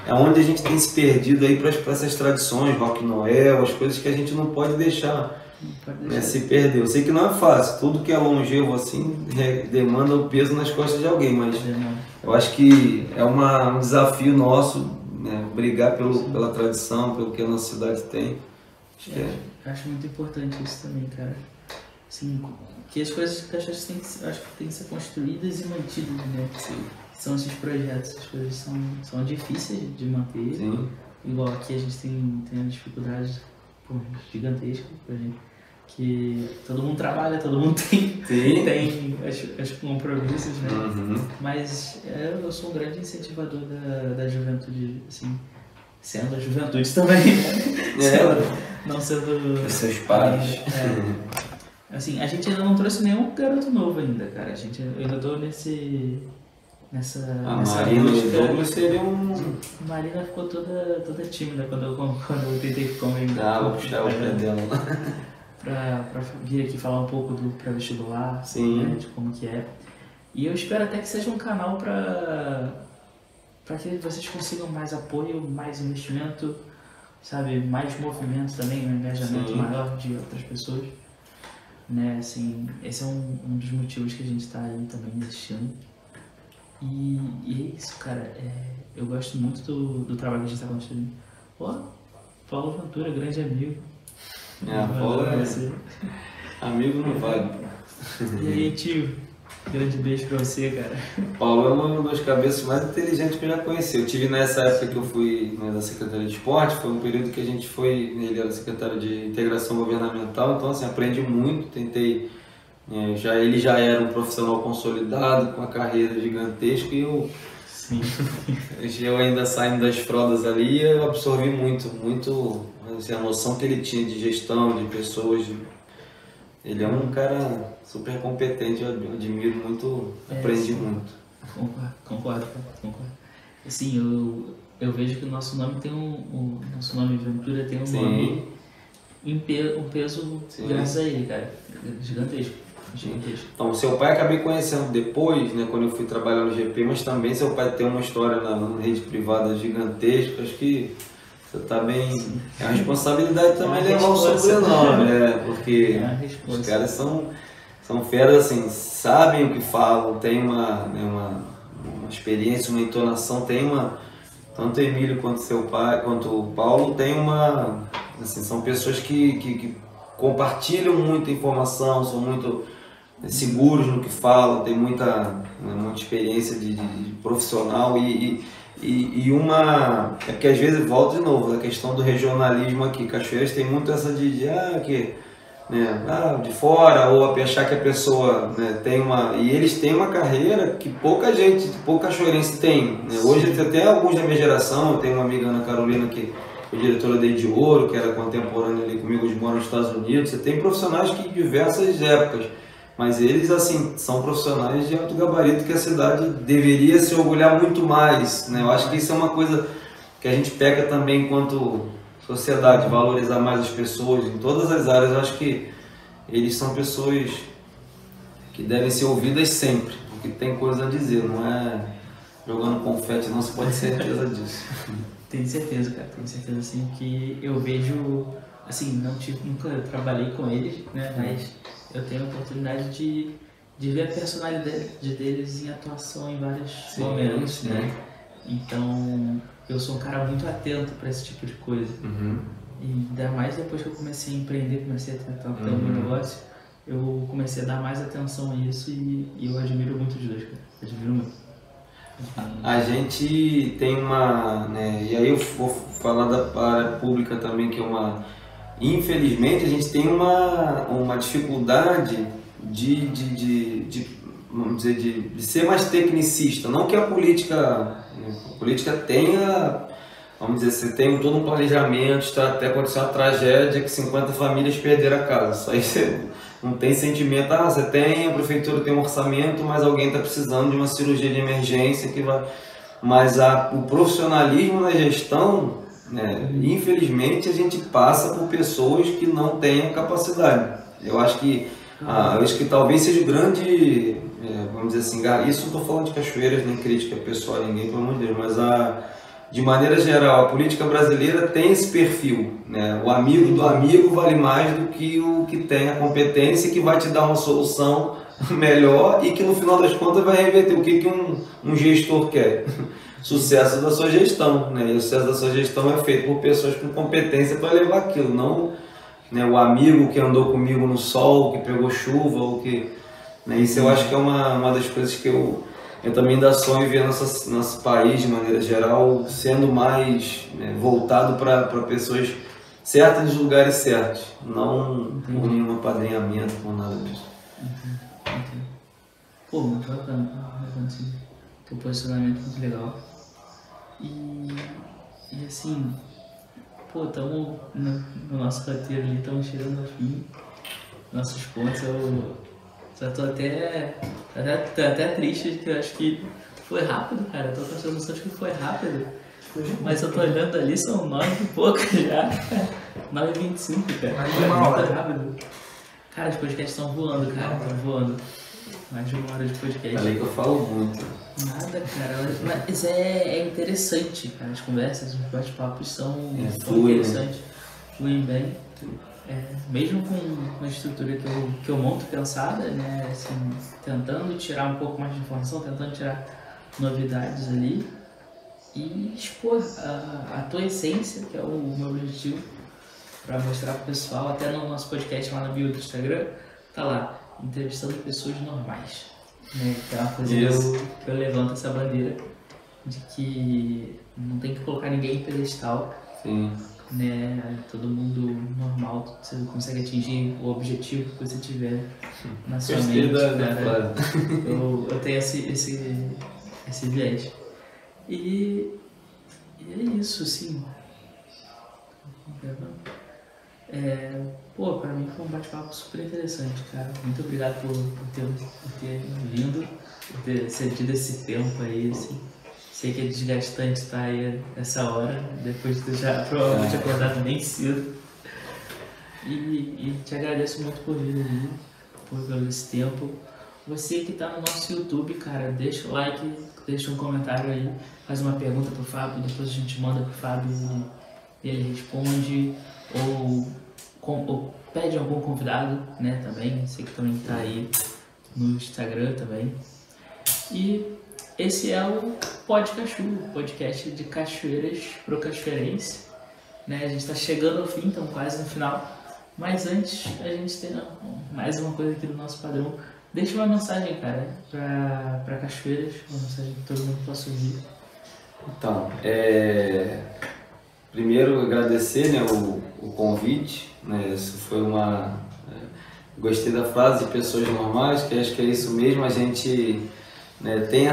onde a gente tem se perdido aí para essas tradições, Rock Noel, as coisas que a gente não pode deixar, né, se perder. Eu sei que não é fácil, tudo que é longevo assim demanda o peso nas costas de alguém, mas eu acho que é um desafio nosso, né, brigar pela tradição, pelo que a nossa cidade tem. Eu acho muito importante isso também, cara. Assim, que as coisas que acho que tem que ser construídas e mantidas, né? São esses projetos, as coisas são difíceis de manter. Sim. Igual aqui a gente tem uma dificuldade gigantesca pra gente, que todo mundo trabalha, todo mundo tem os compromissos, né? Uhum. Mas eu sou um grande incentivador da juventude, assim, sendo a juventude também, não sendo... Os seus pais. Assim, a gente ainda não trouxe nenhum garoto novo ainda, cara. Eu ainda tô nessa Marina busca. e Douglas seria A Marina ficou toda tímida quando eu tentei comentar. Vou puxar o pé dela. Pra vir aqui falar um pouco do pré-vestibular, né, de como que é. E eu espero até que seja um canal para que vocês consigam mais apoio, mais investimento, sabe, mais movimento também, um engajamento maior de outras pessoas. Né, assim, esse é um dos motivos que a gente está aí também investindo. E é isso, cara. Eu gosto muito do trabalho que a gente está construindo. Paulo Ventura, grande amigo. Paulo amigo não vale. E aí, tio? Grande beijo pra você, cara. Paulo é uma das cabeças mais inteligentes que eu já conheci. Eu tive nessa época que eu fui, né, da Secretaria de Esporte, foi um período que a gente foi, ele era secretário de Integração Governamental, então assim, aprendi muito, tentei, ele já era um profissional consolidado, com uma carreira gigantesca e eu ainda saindo das fraldas ali, eu absorvi muito, assim, a noção que ele tinha de gestão, de pessoas, ele é um cara super competente, eu admiro muito, aprendi muito. Concordo. Assim, eu vejo que o nosso nome tem o nosso nome Ventura tem um nome, um peso graças a ele, cara, gigantesco. Então, seu pai acabei conhecendo depois, né, quando eu fui trabalhar no GP, mas também seu pai tem uma história na rede privada gigantesca, acho que você está bem... É uma responsabilidade também levar o sobrenome, porque os caras são feras, assim, sabem o que falam, tem uma experiência, uma entonação, tanto o Emílio quanto seu pai, quanto o Paulo, assim, são pessoas que compartilham muita informação, são muito seguros no que falam, tem muita experiência de profissional e é que às vezes volta de novo da questão do regionalismo aqui. Cachoeiras tem muito essa de fora, ou achar que a pessoa, né, tem e eles têm uma carreira que pouca cachoeirense tem, né? Hoje tem até alguns da minha geração, eu tenho uma amiga, Ana Carolina, que foi diretora da de Ouro, que era contemporânea ali comigo, hoje mora nos Estados Unidos. Você tem profissionais que em diversas épocas, mas eles, assim, são profissionais de alto gabarito que a cidade deveria se orgulhar muito mais, né? Eu acho que isso é uma coisa que a gente peca também enquanto sociedade, valorizar mais as pessoas em todas as áreas. Eu acho que eles são pessoas que devem ser ouvidas sempre, porque tem coisa a dizer, não é jogando confete, não se pode ter certeza disso. Tenho certeza, cara, tenho certeza assim que eu vejo, assim, nunca trabalhei com eles, né, mas eu tenho a oportunidade de ver a personalidade deles em atuação em vários momentos, né? Então, eu sou um cara muito atento para esse tipo de coisa. E ainda mais depois que eu comecei a empreender, comecei a tentar ter um negócio, eu comecei a dar mais atenção a isso e eu admiro muito os dois, cara. Admiro muito. A gente tem uma, né, e aí eu vou falar da área pública também, que é uma, infelizmente a gente tem uma dificuldade vamos dizer, de ser mais tecnicista. Não que a política tenha, vamos dizer, você tem todo um planejamento, até acontecer uma tragédia que 50 famílias perderam a casa. Isso aí você não tem sentimento, você tem, a prefeitura tem um orçamento, mas alguém está precisando de uma cirurgia de emergência que vai... Mas o profissionalismo na gestão, né, infelizmente a gente passa por pessoas que não têm a capacidade. Eu acho que talvez seja o grande, vamos dizer assim, isso não estou falando de Cachoeiras, nem crítica pessoal a ninguém, pelo amor de Deus, mas de maneira geral, a política brasileira tem esse perfil, né? O amigo do amigo vale mais do que o que tem a competência, que vai te dar uma solução melhor e que no final das contas vai reverter o que um gestor quer. Sucesso da sua gestão, né? E o sucesso da sua gestão é feito por pessoas com competência para levar aquilo, não, né, o amigo que andou comigo no sol, que pegou chuva, ou que, né? Isso eu acho que é uma das coisas que eu também ainda sonho ver nosso país, de maneira geral, sendo mais, né, voltado para pessoas certas nos lugares certos, não por nenhum apadrinhamento, por nada disso. Pô, muito bacana, assim, teu posicionamento muito legal. E assim, pô, estamos no nosso roteiro ali, estamos chegando ao fim, nossos pontos. Eu já tô até triste, porque eu acho que foi rápido, cara. Eu tô com essa noção de que foi rápido. Mas eu tô olhando ali, são 9 e pouco já. 9h25, cara. Mais de uma hora. Muito rápido. Cara, os podcasts estão voando, cara. Estão voando. Mais de 1 hora de podcast. Falei que eu falo muito. Nada, cara. Mas é interessante, cara. As conversas, os bate-papos são interessantes. Fluem bem. Mesmo com a estrutura que eu monto pensada, né, assim, tentando tirar um pouco mais de informação, tentando tirar novidades ali e expor a tua essência, que é o meu objetivo, para mostrar pro pessoal. Até no nosso podcast lá na bio do Instagram, tá lá, entrevistando pessoas normais, né, que é uma coisa que eu levanto essa bandeira de que não tem que colocar ninguém em pedestal. Sim. Né, todo mundo normal, você consegue atingir o objetivo que você tiver na sua mente, cara. Eu tenho esse viés. E é isso, assim. Pô, pra mim foi um bate-papo super interessante, cara. Muito obrigado por ter vindo, por ter cedido esse tempo aí, assim. Sei que é desgastante estar aí essa hora, depois de tu já provavelmente acordado bem cedo. E te agradeço muito por vir aí, por esse tempo. Você que está no nosso YouTube, cara, deixa o like, deixa um comentário aí, faz uma pergunta pro Fábio, depois a gente manda pro Fábio e ele responde, ou pede algum convidado, né, também. Sei que também está aí no Instagram também. E esse é o Pod Cachu, podcast de Cachoeiras pro Cachoeirense, né? A gente está chegando ao fim, então quase no final. Mas antes, a gente tem mais uma coisa aqui do nosso padrão. Deixa uma mensagem, cara, para Cachoeiras, uma mensagem que todo mundo possa ouvir. Então, primeiro agradecer, né, o convite, né? Isso foi gostei da frase de pessoas normais, que acho que é isso mesmo. A gente, né, tem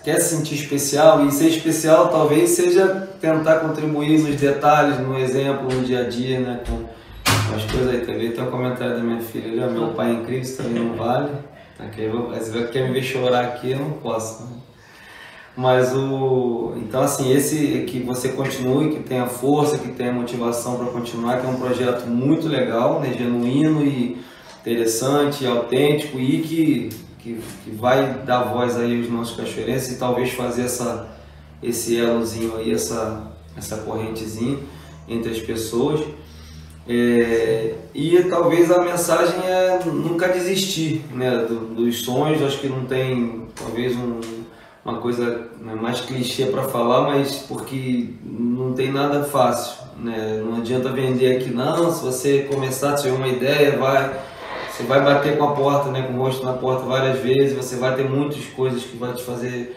quer se sentir especial, e ser especial talvez seja tentar contribuir nos detalhes, no exemplo, no dia a dia, né, umas coisas aí também. Tem um comentário da minha filha ali, ó, meu pai é incrível, isso também não vale. Aqui, você quer me ver chorar aqui, eu não posso. Né? Mas então assim, esse que você continue, que tenha força, que tenha motivação para continuar, que é um projeto muito legal, né, genuíno e interessante, autêntico e que vai dar voz aí aos nossos cachoeirenses e talvez fazer esse elozinho aí, essa correntezinha entre as pessoas. E talvez a mensagem é nunca desistir, né, dos sonhos. Acho que não tem talvez uma coisa, né, mais clichê para falar, mas porque não tem nada fácil, né? Não adianta vender aqui não, se você começar a ter uma ideia, você vai bater com a porta, né, com o rosto na porta várias vezes, você vai ter muitas coisas que vai te fazer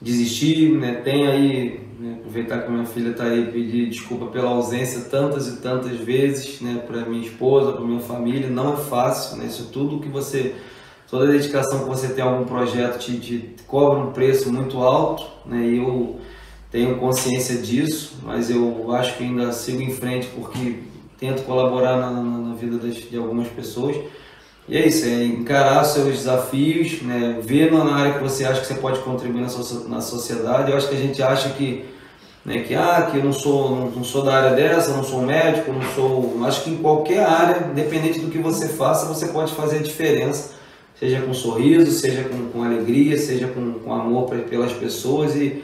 desistir, né? Tem aí, né, aproveitar que a minha filha está aí, pedir desculpa pela ausência tantas e tantas vezes, né, para minha esposa, para minha família. Não é fácil, né? Isso tudo que você, toda a dedicação que você tem a algum projeto te cobra um preço muito alto, né? E eu tenho consciência disso, mas eu acho que ainda sigo em frente porque tento colaborar na vida de algumas pessoas. E é isso, é encarar os seus desafios, né? Ver na área que você acha que você pode contribuir na sociedade. Eu acho que a gente acha que, né, que eu não sou da área dessa, não sou médico, não sou... Acho que em qualquer área, independente do que você faça, você pode fazer a diferença, seja com sorriso, seja com alegria, seja com amor pelas pessoas e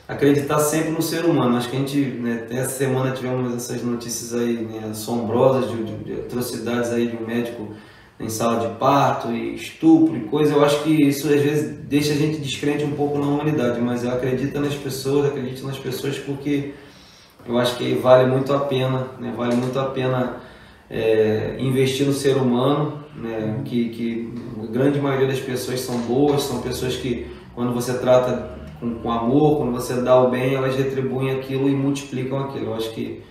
acreditar sempre no ser humano. Acho que a gente, né, essa semana tivemos essas notícias aí, né, assombrosas de atrocidades aí de um médico em sala de parto e estupro e coisa. Eu acho que isso às vezes deixa a gente descrente um pouco na humanidade, mas eu acredito nas pessoas porque eu acho que vale muito a pena, né? Vale muito a pena investir no ser humano, né? Que a grande maioria das pessoas são boas, são pessoas que quando você trata com amor, quando você dá o bem, elas retribuem aquilo e multiplicam aquilo. Eu acho que,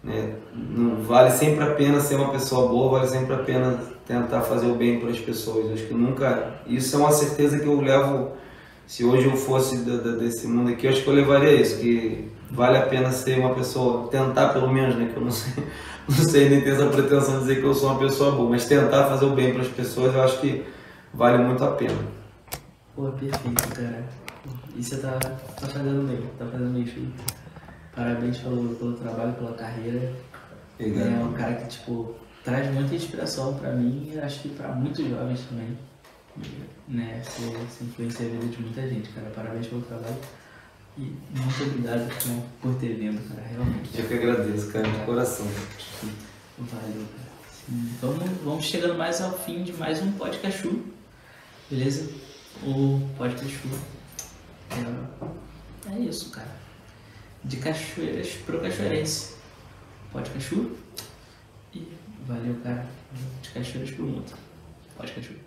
né, não vale sempre a pena ser uma pessoa boa, vale sempre a pena tentar fazer o bem para as pessoas. Eu acho que nunca, isso é uma certeza que eu levo. Se hoje eu fosse desse mundo aqui, eu acho que eu levaria isso, que vale a pena ser uma pessoa, tentar pelo menos, né, que eu não sei nem ter essa pretensão de dizer que eu sou uma pessoa boa, mas tentar fazer o bem para as pessoas, eu acho que vale muito a pena. Pô, perfeito, cara. E você tá fazendo bem, filho. Parabéns pelo trabalho, pela carreira. Obrigado. É um cara que, tipo, traz muita inspiração pra mim e acho que pra muitos jovens também, né? Você influencia a vida de muita gente, cara. Parabéns pelo trabalho e muito obrigado por ter vindo, cara, realmente. Eu que agradeço, cara, de coração. Valeu, cara. Então vamos chegando mais ao fim de mais um podcast, beleza? O podcast é isso, cara. De Cachoeiras pro Cachoeirense. Podcast e valeu, cara. De Cachoeiras pro mundo. Podcast.